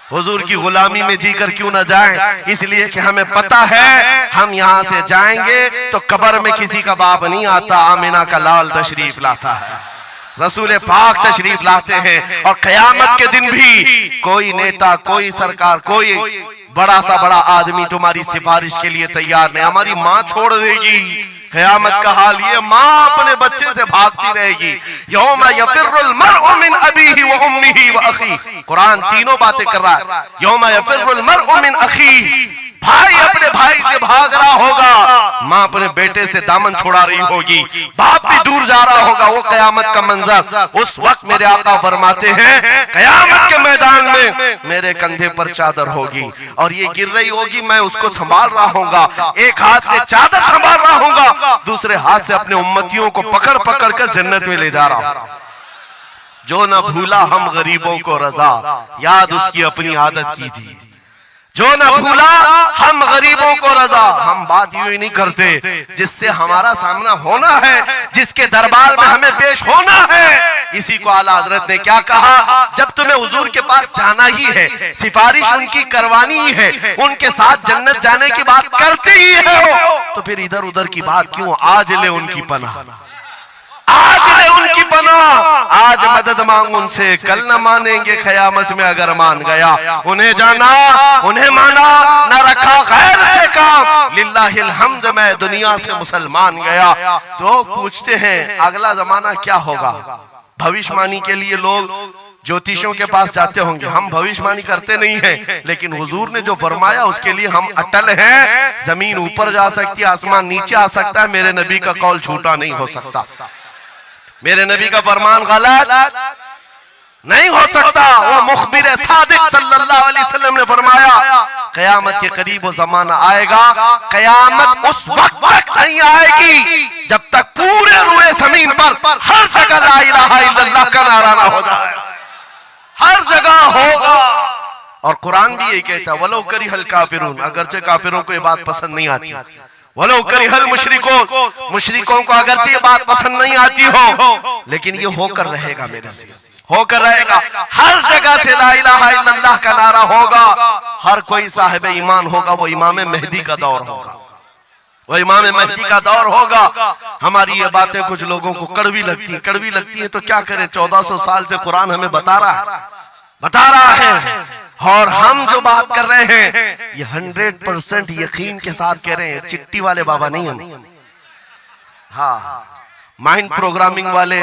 Speaker 1: हुजूर की गुलामी में जीकर क्यों ना जाएं। इसलिए कि हमें पता है हम यहाँ से जाएंगे तो कब्र में किसी का बाप नहीं आता, आमिना का लाल तशरीफ लाता है, रसूल पाक तशरीफ लाते हैं। और कयामत के दिन भी कोई नेता, कोई सरकार, कोई बड़ा सा बड़ा आदमी तुम्हारी सिफारिश के लिए तैयार नहीं। हमारी माँ छोड़ देगी, कयामत का हाल ये, माँ अपने बच्चे से भागती रहेगी। यौम यफिर्रुल मर्उ मिन अबीही व उम्मिही व अखी, कुरान तीनों बातें कर रहा है। यौम यफिर्रुल मर्उ मिन अखी, भाई अपने भाई से भाग रहा होगा, माँ अपने बेटे से दामन छुड़ा रही होगी, बाप भी दूर जा रहा होगा। वो कयामत का मंजर, उस वक्त मेरे आका फरमाते हैं कयामत के मैदान में मेरे कंधे पर चादर होगी और ये गिर रही होगी, मैं उसको संभाल रहा हूँगा, एक हाथ से चादर संभाल रहा हूँगा, दूसरे हाथ से अपने उम्मतियों को पकड़ पकड़ कर जन्नत में ले जा रहा हूँ। जो न भूला हम गरीबों को रजा, याद उसकी अपनी आदत कीजिए। जो न भूला हम गरीबों को रजा, हम बात यूं ही नहीं करते, जिससे हमारा सामना होना है, जिसके दरबार में हमें पेश होना है। इसी को आला हजरत ने क्या कहा, जब तुम्हें हुजूर के पास जाना ही है, सिफारिश उनकी करवानी ही है, उनके साथ जन्नत जाने की बात करते ही हो, तो फिर इधर उधर की बात क्यों। आज ले उनकी पनाह, आज ले उनकी पनाह, आज मदद मांग उनसे, कल न मानेंगे कयामत में अगर मान गया। उन्हें जाना, उन्हें माना, न रखा खैर से काम, लिल्लाहिल हम्द मैं दुनिया से मुसलमान गया। लोग पूछते हैं अगला जमाना क्या होगा, भविष्यवाणी के लिए लोग ज्योतिषियों के पास जाते होंगे। हम भविष्यवाणी करते नहीं हैं, लेकिन हुजूर ने जो फरमाया उसके लिए हम अटल हैं। जमीन ऊपर जा सकती है, आसमान नीचे आ सकता है, मेरे नबी का कौल झूठा नहीं हो सकता, मेरे नबी का फरमान गलत नहीं हो सकता। वो मुखबिर सादिक सल्लल्लाहु अलैहि वसल्लम ने फरमाया कयामत के करीब वो जमाना आएगा, कयामत उस वक्त तक नहीं आएगी जब तक पूरे रुए जमीन पर हर जगह ला इलाहा इल्लल्लाह का नारा ना हो जाए, हर जगह होगा। और कुरान भी यही कहता है वलो करिहल काफिरून, अगरचे काफिरों को ये बात पसंद नहीं आती, वलो करिहल मुशरिकून, मुशरिकों को अगरचे ये बात पसंद नहीं आती हो, लेकिन ये होकर रहेगा, मेरे से होकर रहेगा। हर जगह से ला इलाहा इल्लल्लाह का नारा होगा, हर कोई साहिब ईमान होगा, वो इमाम मेहदी का दौर होगा, वो इमाम मेहदी का दौर होगा। हमारी ये बातें कुछ लोगों को कड़वी लगती है, तो क्या करें, 1400 साल से कुरान हमें बता रहा है। और हम जो बात कर रहे हैं ये 100% यकीन के साथ कह रहे हैं, चिट्ठी वाले बाबा नहीं हम, हाँ माइंड प्रोग्रामिंग वाले,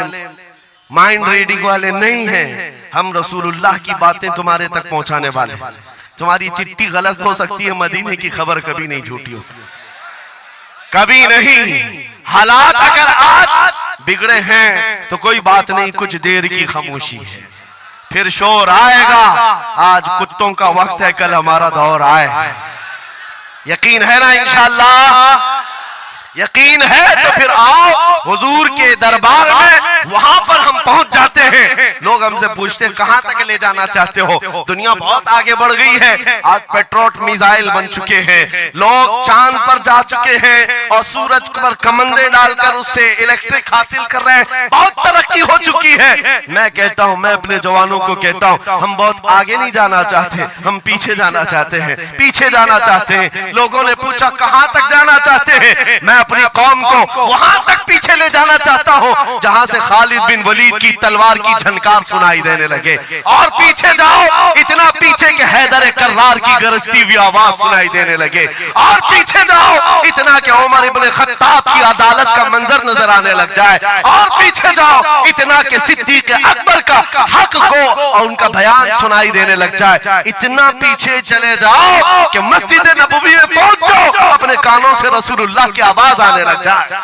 Speaker 1: माइंड रीडिंग वाले नहीं हैं। हम रसूलुल्लाह की बातें तुम्हारे तक पहुंचाने वाले। तुम्हारी चिट्ठी गलत हो सकती है, मदीने की खबर कभी नहीं झूठी हो सकती, कभी नहीं। हालात अगर आज बिगड़े हैं तो कोई बात नहीं, कुछ देर की खामोशी है, फिर शोर आएगा। आज कुत्तों का वक्त है, कल हमारा दौर आए। यकीन है ना इंशाअल्लाह, यकीन है तो फिर आओ हुजूर के दरबार में, वहां पर हम पहुंच जाते हैं। लोग हमसे पूछते हैं कहां तक ले जाना चाहते हो, दुनिया बहुत आगे बढ़ गई है, आज पेट्रोट मिसाइल बन चुके हैं, लोग चांद पर जा चुके हैं और सूरज पर कमंदे डालकर उससे इलेक्ट्रिक हासिल कर रहे हैं, बहुत तरक्की हो चुकी है। मैं कहता हूं, मैं अपने जवानों को कहता हूं, हम बहुत आगे नहीं जाना चाहते, हम पीछे जाना चाहते हैं, पीछे जाना चाहते हैं। लोगों ने पूछा कहां तक जाना चाहते हैं, मैं अपनी कौम को वहां तक पीछे ले जाना चाहता हूं जहां से खालिद बिन वलीद की तलवार की झनकार सुनाई देने लगे। और पीछे जाओ, इतना पीछे के हैदर कर्रार की गरजती हुई आवाज सुनाई देने लगे। और पीछे जाओ, इतना कि उमर इब्ने खत्ताब की अदालत का मंजर नजर आने लग जाए। और पीछे जाओ, इतना कि सिद्दीक अकबर का हक को और उनका बयान सुनाई देने लग जाए। इतना पीछे चले जाओ कि मस्जिद नबवी में पहुंचो, अपने कानों से रसूलुल्लाह की आवाज आने लग जाए।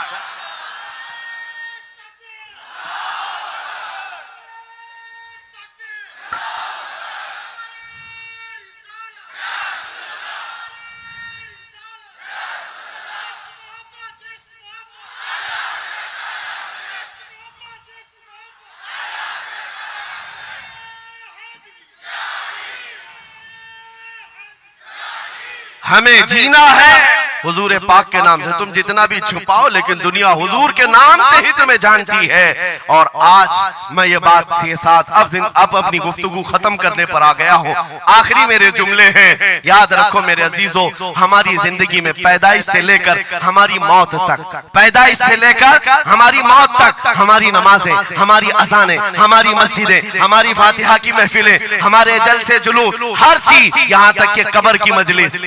Speaker 1: हमें जीना है हुजूर पाक के नाम से। तुम जितना भी छुपाओ, लेकिन दुनिया हुजूर के नाम से ही तुम्हें जानती है। और आज मैं ये बात के साथ अब अपनी गुफ्तगू खत्म करने पर आ गया हूँ। आखिरी मेरे जुमले हैं, याद रखो मेरे अजीजों, हमारी जिंदगी में पैदाइश से लेकर हमारी मौत तक, पैदाइश से लेकर हमारी मौत तक, हमारी नमाजें, हमारी अज़ानें, हमारी मस्जिदें, हमारी फातिहा की महफिलें, हमारे जलसे जुलूस, हर चीज, यहाँ तक कि कब्र की मजलिस,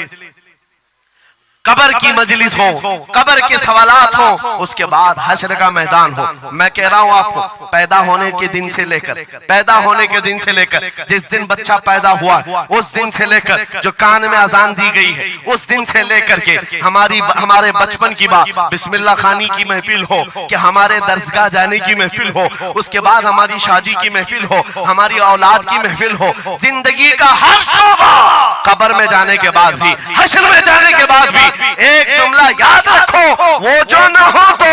Speaker 1: कब्र की मजलिस हो, कब्र के सवालात हो, उसके बाद हश्र का मैदान हो। मैं कह रहा हूं आपको, पैदा होने के दिन से लेकर जिस दिन बच्चा पैदा हुआ उस दिन से लेकर जो कान में अजान दी गई है उस दिन से लेकर के हमारे बचपन की बात, बिस्मिल्लाह खानी की महफिल हो, कि हमारे दरसगाह जाने की महफिल हो, उसके बाद हमारी शादी की महफिल हो, हमारी औलाद की महफिल हो, जिंदगी का हर शोबा, कब्र में जाने के बाद भी, हश्र में जाने के बाद भी एक जुमला याद रखो, वो जो न हो तो,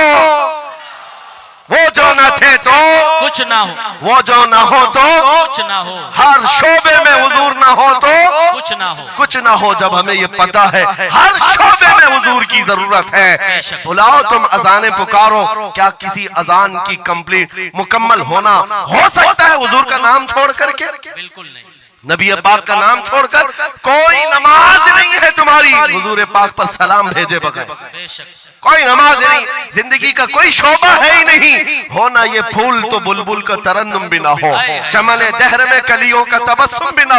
Speaker 1: वो जो न थे तो
Speaker 2: कुछ ना हो,
Speaker 1: वो जो न हो तो
Speaker 2: कुछ ना हो,
Speaker 1: हर शोबे में हुजूर न हो तो
Speaker 2: कुछ ना हो,
Speaker 1: कुछ ना हो। जब हमें ये पता है हर शोबे में हुजूर की जरूरत है, बुलाओ तुम अजाने पुकारो, क्या किसी अजान की कंप्लीट मुकम्मल होना हो सकता है हुजूर का नाम छोड़ करके?
Speaker 2: बिल्कुल नहीं।
Speaker 1: नबी पाक का नाम छोड़कर कोई नमाज नहीं है तुम्हारी हुजूर पाक पर सलाम भेजे बगैर, कोई नमाज नहीं, जिंदगी का कोई शोबा है ही नहीं। हो ना ये फूल तो बुलबुल का तरन्नुम भी ना हो, चमने दहर में कलियों का तबस्सुम भी ना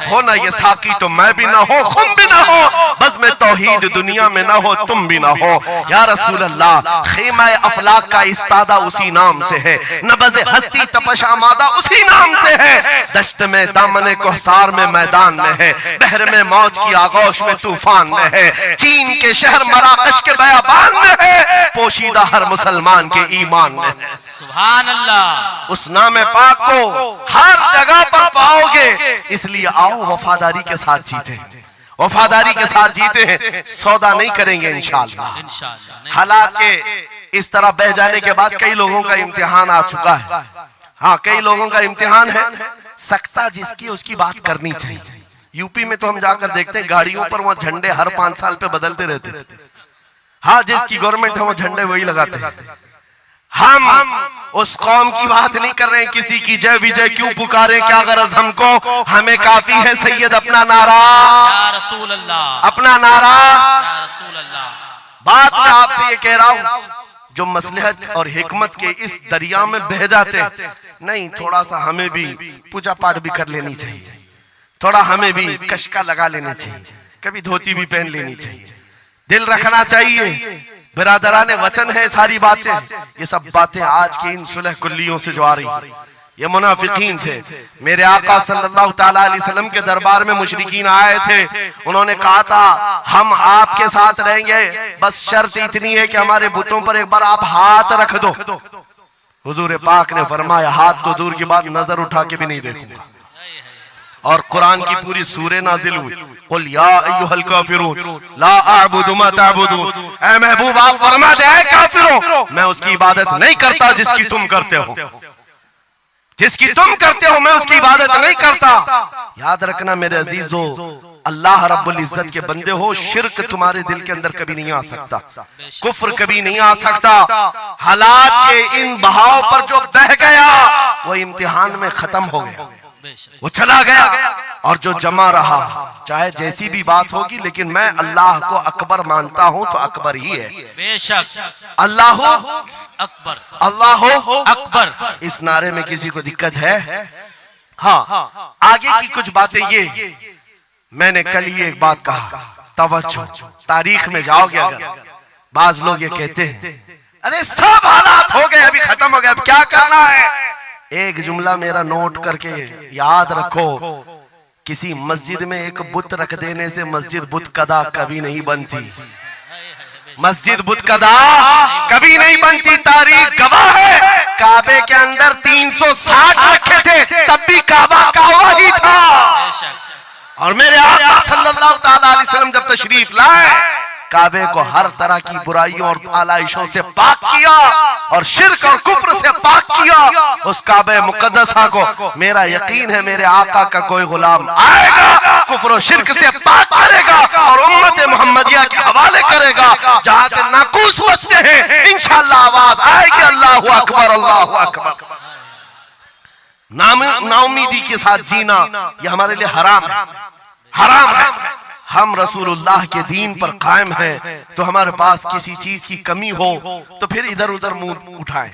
Speaker 1: हो ना ये साकी तो मैं भी ना हो, खुम भी ना हो, बस में तौहीद दुनिया में ना हो, तुम भी ना हो। या रसूल अल्लाह, खीमा अफलाक का इस्तादा उसी नाम से है, नबज़ हस्ती तपश आमादा उसी नाम से है, दश्त में दामने कोहसार में मैदान में है, बहर में मौज की आगोश में तूफान में है, चीन के शहर मराकश के बयाबान में है, पोशीदा हर मुसलमान के ईमान में है।
Speaker 2: सुभान अल्लाह।
Speaker 1: उस नाम पाक को हर जगह पर पाओगे, इसलिए आओ वफादारी के साथ जीते, वफादारी के साथ जीते हैं, सौदा नहीं करेंगे इंशाअल्लाह। हालांकि इस तरह बह जाने के बाद कई लोगों का इम्तिहान आ चुका है। हाँ, कई लोगों का इम्तिहान है, सकता जिसकी उसकी बात करनी चाहिए। यूपी में तो हम जाकर देखते हैं गाड़ियों पर वहां झंडे हर 5 साल पे बदलते रहते थे। हाँ, जिसकी गवर्नमेंट है वो झंडे वही लगाते हैं। हम उस कौम की बात नहीं कर रहे हैं, किसी की जय विजय क्यों पुकारे, क्या गरज हमको, हमें काफी है सैयद अपना नारा,
Speaker 2: या रसूल अल्लाह,
Speaker 1: अपना नारा।
Speaker 2: या रसूल अल्लाह।
Speaker 1: बात मैं आपसे ये कह रहा हूं, जो मसलहत और हिकमत के इस दरिया में बह जाते नहीं, थोड़ा सा हमें भी पूजा पाठ भी कर लेनी चाहिए, थोड़ा हमें भी कशका लगा लेना चाहिए, कभी धोती भी पहन लेनी चाहिए, दिल रखना चाहिए। बिरादरान वतन है सारी बातें, ये सब बातें आज की इन सुलह कुल्लियों से जो आ रही, ये मुनाफिकीन से। मेरे आका सल्लल्लाहु ताला अलैहि वसल्लम के दरबार में मुशरिकीन आए थे, उन्होंने कहा था हम आपके साथ रहेंगे, बस शर्त इतनी है कि हमारे बुतों पर एक बार आप हाथ रख दो। हुजूर पाक ने फरमाया हाथ तो दूर की बात, नजर उठा के भी नहीं देखूंगा। और कुरान की पूरी सूरह नाजिल हुई, कुल या अय्युहल काफिरून ला अअबुदु मा तअबुदून। ऐ महबूब आप फरमा दे, ऐ काफिरों, मैं उसकी इबादत नहीं करता जिसकी तुम करते हो, जिसकी तुम करते हो मैं उसकी इबादत नहीं करता। याद रखना मेरे अजीजों, अल्लाह रब्बुल इज्जत के बंदे हो, शिर्क तुम्हारे दिल के अंदर कभी नहीं आ सकता, कुफ्र कभी नहीं आ सकता। हालात के इन बहाव पर जो बह गया वो इम्तिहान में खत्म हो गया, वो चला गया, और जो जमा रहा चाहे जैसी भी बात होगी, लेकिन मैं अल्लाह को अकबर मानता हूं तो अकबर ही है।
Speaker 2: बेशक
Speaker 1: अल्लाह
Speaker 2: अकबर,
Speaker 1: अल्लाह
Speaker 2: अकबर।
Speaker 1: इस नारे में किसी को दिक्कत है? हाँ, आगे की कुछ बातें ये, मैंने कल ही एक बात कहा, तवज्जो, तारीख में जाओगे अगर, बाज लोग ये कहते हैं अरे सब हालात हो गए, अभी खत्म हो गया, अब क्या करना है। एक जुमला मेरा नोट करके याद रखो, किसी मस्जिद में एक बुत रख देने से मस्जिद बुत कदा कभी नहीं बनती, मस्जिद बुत कदा कभी नहीं बनती। तारीख गवाह है, काबे के अंदर 360 रखे थे, तब भी काबा काबा ही था। और मेरे आका सल्लल्लाहु ताला अलैहि वसल्लम जब तशरीफ लाए, काबे को हर तरह की बुराइयों और आलाइशों से पाक किया और शिर्क और कुफ्र से पाक किया। उस काबे मुकद्दसा को मेरा यकीन है मेरे आका का कोई गुलाम आएगा, कुफ्र और शिर्क से पाक करेगा और उम्मत मुहम्मदिया के हवाले करेगा, जहां से नाकूस बचते हैं इंशाअल्लाह आवाज आएगी अल्लाहु अकबर, अल्लाहु अकबर। नाउमीदी के साथ जीना ये हमारे लिए हराम है, हराम है। हम रसूलुल्लाह के दीन पर कायम हैं, तो हमारे पास किसी चीज की कमी हो तो फिर इधर उधर मुंह उठाएं।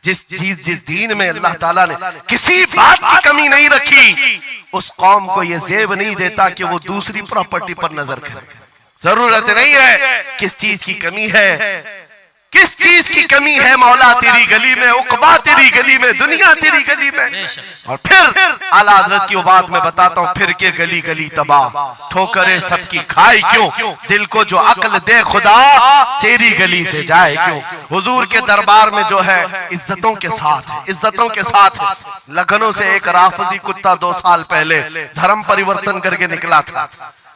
Speaker 1: जिस दीन में अल्लाह ताला ने किसी बात की कमी नहीं रखी, उस कौम को यह जेब नहीं देता कि वो दूसरी प्रॉपर्टी पर नजर करे। जरूरत नहीं है। किस चीज की कमी है, किस चीज की कमी है? मौला तेरी गली में, उकबा तेरी गली में, दुनिया तेरी गली में। और फिर आला हजरत की वो बात मैं बताता हूँ, फिर के गली गली तबाह, ठोकरे सबकी खाई क्यों, दिल को जो अक्ल दे खुदा तेरी गली से जाए क्यों। हुजूर के दरबार में जो है इज्जतों के साथ है, इज्जतों के साथ है। लखनऊ से एक राफजी कुत्ता 2 साल पहले धर्म परिवर्तन करके निकला था,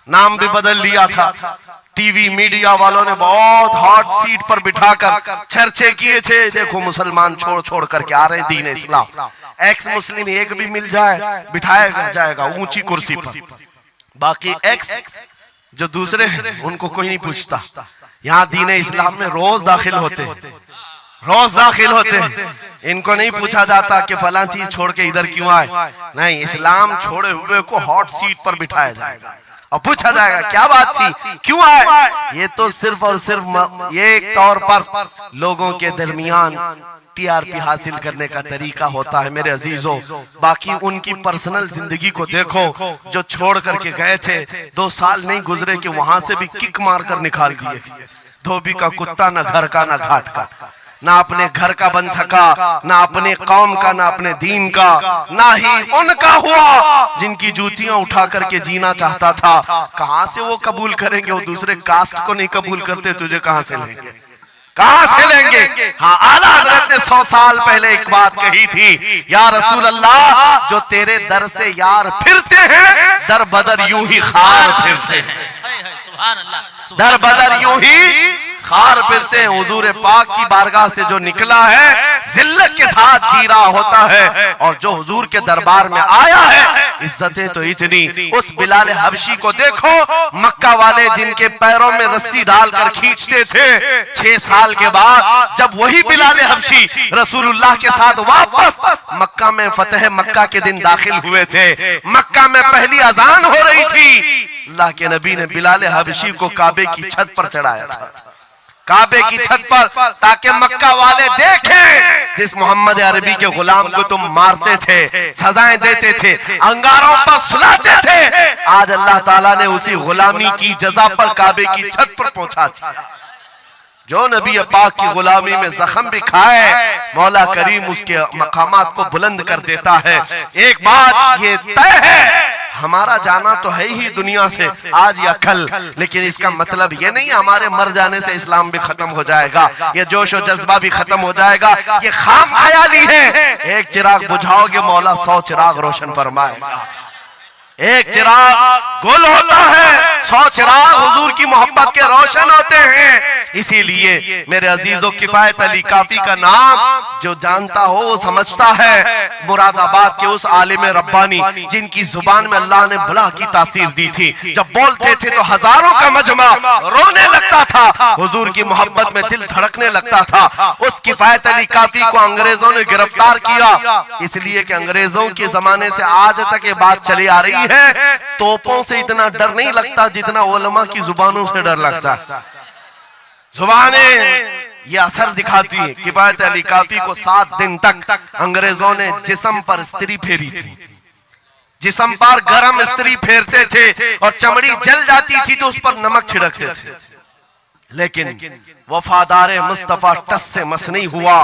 Speaker 1: नाम भी बदल लिया था। टीवी मीडिया वालों ने बहुत हॉट सीट पर बिठाकर चर्चे किए थे, देखो मुसलमान छोड़ छोड़ करके आ रहे दीन इस्लाम, एक्स मुस्लिम एक भी मिल जाए बिठाया जाएगा ऊंची कुर्सी पर, बाकी एक्स जो दूसरे हैं उनको कोई नहीं पूछता। यहाँ दीन इस्लाम में रोज दाखिल होते हैं, रोज दाखिल होते हैं, इनको नहीं पूछा जाता कि फलां चीज छोड़ के इधर क्यों आए, नहीं, इस्लाम छोड़े हुए को हॉट सीट पर बिठाया जाएगा और पूछा जाएगा क्या बात थी, क्यों आए। ये तो सिर्फ और सिर्फ ये एक तौर पर लोगों के दरमियान टीआरपी हासिल करने का तरीका होता है मेरे अजीजों। बाकी उनकी पर्सनल जिंदगी को देखो, जो छोड़ करके गए थे 2 साल नहीं गुजरे कि वहां से भी किक मार कर निकाल दिए। धोबी का कुत्ता, ना घर का ना घाट का, ना अपने घर का बन सका, ना अपने कौम का, ना अपने दीन का, ना ही उनका हुआ जिनकी जूतियां उठा करके जीना चाहता था। कहां से वो कबूल करेंगे, वो दूसरे कास्ट को नहीं कबूल करते, तुझे कहां से लेंगे, कहां से लेंगे। हाँ, आला हजरत ने 100 साल पहले एक बात कही थी, या रसूल अल्लाह, जो तेरे दर से यार फिरते हैं दर बदर यूं ही खार फिरते हैं, दर बदर यूं ही खार फिरते हैं। हुजूर पाक की बारगाह से जो निकला है जिल्लत के साथ जी रहा होता है, और जो हुजूर के दरबार में आया है इज्जतें तो इतनी। उस बिलाल हबशी को देखो, मक्का वाले जिनके पैरों में रस्सी डालकर खींचते थे, 6 साल के बाद जब वही बिलाल हबशी रसूलुल्लाह के साथ वापस मक्का में फतेह मक्का के दिन दाखिल हुए थे, मक्का में पहली अजान हो रही थी, अल्लाह के नबी ने बिलाल हबशी को काबे की छत पर चढ़ाया था, काबे की छत पर, ताकि मक्का वाले देखें जिस मोहम्मद अरबी के गुलाम को तुम मारते थे, सजाएं देते थे, अंगारों पर सुलाते थे, आज अल्लाह ताला ने उसी गुलामी की जजा पर काबे की छत पर पहुंचा दिया। जो नबी पाक की गुलामी में जख्म भी खाए, मौला करीम उसके मकामात को बुलंद कर देता है। एक बात ये तय है, हमारा जाना तो है ही दुनिया से आज या कल, लेकिन इसका मतलब ये नहीं हमारे मर जाने से इस्लाम भी खत्म हो जाएगा, ये जोश और जज्बा भी खत्म हो जाएगा। ये खाम ख्याली है, एक चिराग बुझाओगे मौला 100 चिराग रोशन फरमाएगा। एक चिराग गुल होता है, 100 चिराग हुजूर की मोहब्बत के रोशन होते हैं। इसीलिए मेरे अजीजों, किफायत अली काफी का नाम जो जानता हो वो समझता है। मुरादाबाद के उस आलिम रब्बानी जिनकी जुबान में अल्लाह ने भला की तासीर दी थी, जब बोलते थे तो हजारों का मजमा रोने लगता था, हुजूर की मोहब्बत में दिल धड़कने लगता था। उस किफायत अली काफी को अंग्रेजों ने गिरफ्तार किया, इसलिए कि अंग्रेजों के जमाने से आज तक ये बात चली आ रही है, तोपों से इतना डर नहीं लगता जितना उलमा की जुबानों से डर लगता है। जुबानें ये असर दिखाती है। किफायत अली काफी को 7 दिन तक अंग्रेजों ने जिस्म पर स्त्री फेरी थी, जिस्म पर गरम स्त्री फेरते थे और चमड़ी जल जाती थी तो उस पर नमक छिड़कते थे, लेकिन वफादार मुस्तफा टस से मस नहीं हुआ।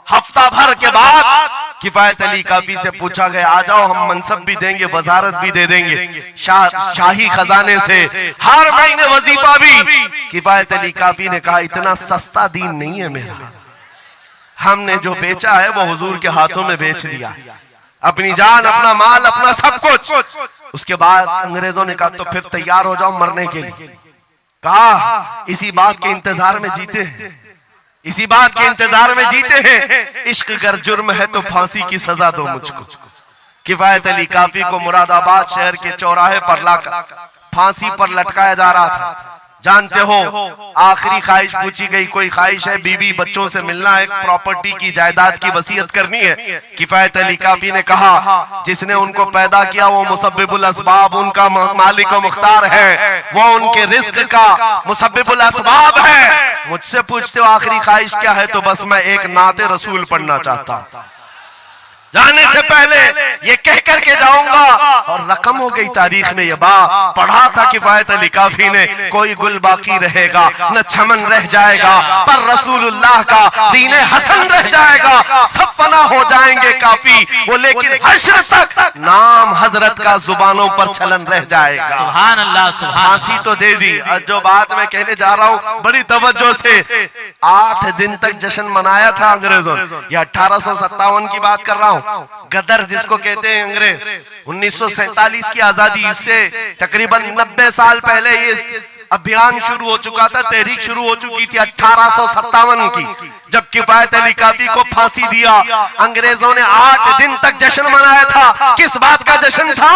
Speaker 1: हफ्ता भर के बाद किफायत अली काफी से पूछा गया, आ जाओ हम मनसब भी देंगे, वजारत भी दे देंगे, शाही खजाने से हर महीने वजीफा भी। किफायत अली काफी ने कहा, इतना सस्ता दीन नहीं है मेरा, हमने जो बेचा है वो हुजूर के हाथों में बेच दिया, अपनी जान, अपना माल, अपना सब कुछ। उसके बाद अंग्रेजों ने कहा, तो फिर तैयार हो जाओ मरने के लिए। कहा, इसी बात के इंतजार में जीते हैं, इसी बात के इंतजार में जीते हैं, इश्क अगर जुर्म है तो फांसी की सजा दो मुझको। किफायत अली काफी को मुरादाबाद शहर के चौराहे पर लाकर फांसी पर लटकाया जा रहा था। जानते हो, आखिरी ख्वाहिश पूछी गई, कोई ख्वाहिश है? बीवी बच्चों से मिलना, एक प्रॉपर्टी की जायदाद की वसीयत करनी है। किफायत अली काफी ने कहा, जिसने उनको पैदा किया वो मुसब्बिबुल असबाब, उनका मालिक व मुख्तार है, वो उनके रिज्क का मुसब्बिबुल असबाब है। मुझसे पूछते हो आखिरी ख्वाहिश क्या है, तो बस मैं एक नाते रसूल पढ़ना चाहता हूं। जाने से पहले ये कह करके जाऊंगा। और रकम हो गई तारीख में ये बात पढ़ा था किफायत अली काफी ने, कोई गुल बाकी रहेगा न चमन रह जाएगा, पर रसूलुल्लाह का दीन हसन रह जाएगा। सब फना हो जाएंगे काफी वो, लेकिन हश्र तक नाम हजरत का जुबानों पर चलन रह जाएगा।
Speaker 2: सुभान अल्लाह, सुभान
Speaker 1: फांसी तो दे दी। जो बात मैं कहने जा रहा हूँ बड़ी तवज्जो से, 8 दिन तक जश्न मनाया था अंग्रेजों ने। ये 1857 की बात कर रहा हूँ। गदर जिसको कहते हैं अंग्रेज, 1947 की आजादी, इससे तकरीबन 90 साल पहले ये अभियान शुरू हो चुका था, तहरीक शुरू हो चुकी थी 1857 की, जब किफायत अली काफी को फांसी दिया। अंग्रेजों ने 8 दिन तक जश्न मनाया था। किस बात का जश्न था?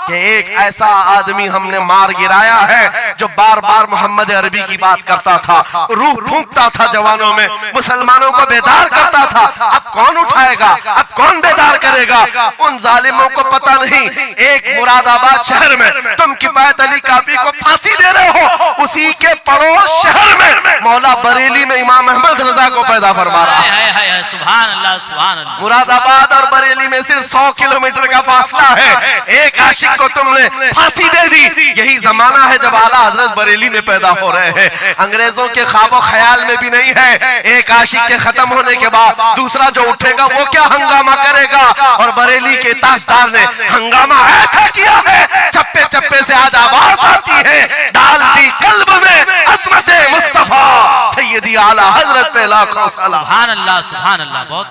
Speaker 1: कि एक ऐसा आदमी हमने मार गिराया है जो बार बार मोहम्मद अरबी की बात करता था, रूह फूंकता था जवानों में, मुसलमानों को बेदार करता था। अब कौन उठाएगा, अब कौन बेदार करेगा? उन जालिमों को पता नहीं, एक मुरादाबाद शहर में तुम किफायत अली काफी को फांसी दे रहे हो, उसी के पड़ोस शहर में मौला बरेली में इमाम अहमद रजा को पैदा फरमा रहा है।
Speaker 2: सुभान अल्लाह, सुभान अल्लाह।
Speaker 1: मुरादाबाद और बरेली में सिर्फ 100 किलोमीटर का फासला है। एक आशिक को तुमने फांसी दे दी। यही जमाना है जब आला हजरत बरेली में पैदा हो रहे हैं। अंग्रेजों के ख्वाबो ख्याल में भी नहीं है एक आशिक के खत्म होने के बाद दूसरा जो उठेगा वो क्या हंगामा करेगा। और बरेली के ताजदार ने हंगामा ऐसा किया है, चप्पे चप्पे से आज आवाज आती है, डाल दी कल्ब में अज़मत मुस्तफा सैयदी आला हजरत पे लाखों सलाम।
Speaker 2: सुभान अल्लाह, सुभान अल्लाह। बहुत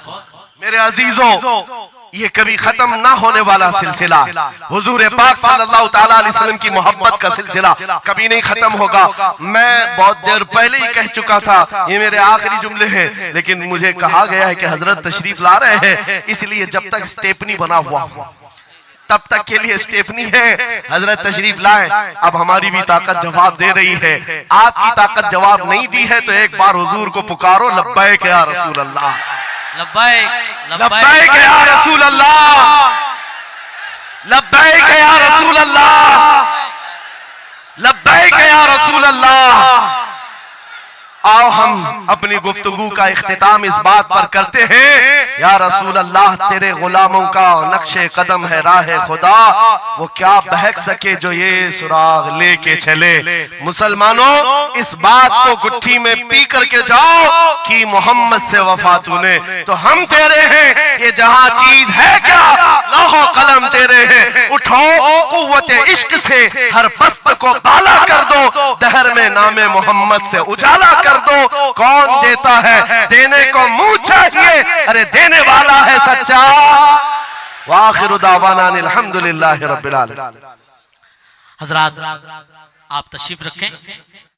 Speaker 1: मेरे अजीजों, ये कभी खत्म ना होने वाला सिलसिला, हुजूर पाक सल्लल्लाहु ताला अलैहि वसल्लम की मोहब्बत का सिलसिला कभी नहीं खत्म होगा। मैं बहुत देर पहले ही कह चुका था, ये मेरे आखिरी जुमले हैं, लेकिन मुझे कहा गया है कि हजरत तशरीफ ला रहे हैं, इसलिए जब तक स्टेपनी बना हुआ तब तक के लिए स्टेपनी है। हजरत तशरीफ लाए, अब हमारी भी ताकत जवाब दे रही है। आपकी ताकत जवाब नहीं दी है तो एक बार हुजूर को पुकारो, लब्बैक या रसूल अल्लाह,
Speaker 2: लब्बैक,
Speaker 1: लब्बैक या रसूल अल्लाह, लब्बैक या रसूल अल्लाह, लब्बैक या रसूल अल्लाह। आओ हम अपनी गुफ्तगू का इख्तिताम इस बात पर करते हैं, या रसूल अल्लाह तेरे गुलामों का नक्शे कदम है राह खुदा, वो क्या बहक सके जो ये सुराग लेके चले। मुसलमानों, इस बात को गुट्ठी में पी करके जाओ कि मोहम्मद से वफा तूने, तो हम तेरे हैं। ये जहां चीज है क्या, लौह कलम तेरे हैं। उठो कुव्वत इश्क से हर पस्त को बाला कर दो, दहर में नामे मोहम्मद से उजाला कर दो। कौन देता है, देने को मुंह चाहिए, अरे देने वाला है सच्चा। वाखिरु दावाना अल्हम्दुलिल्लाहि रब्बिल आलमीन।
Speaker 2: हजरात आप तशरीफ रखें।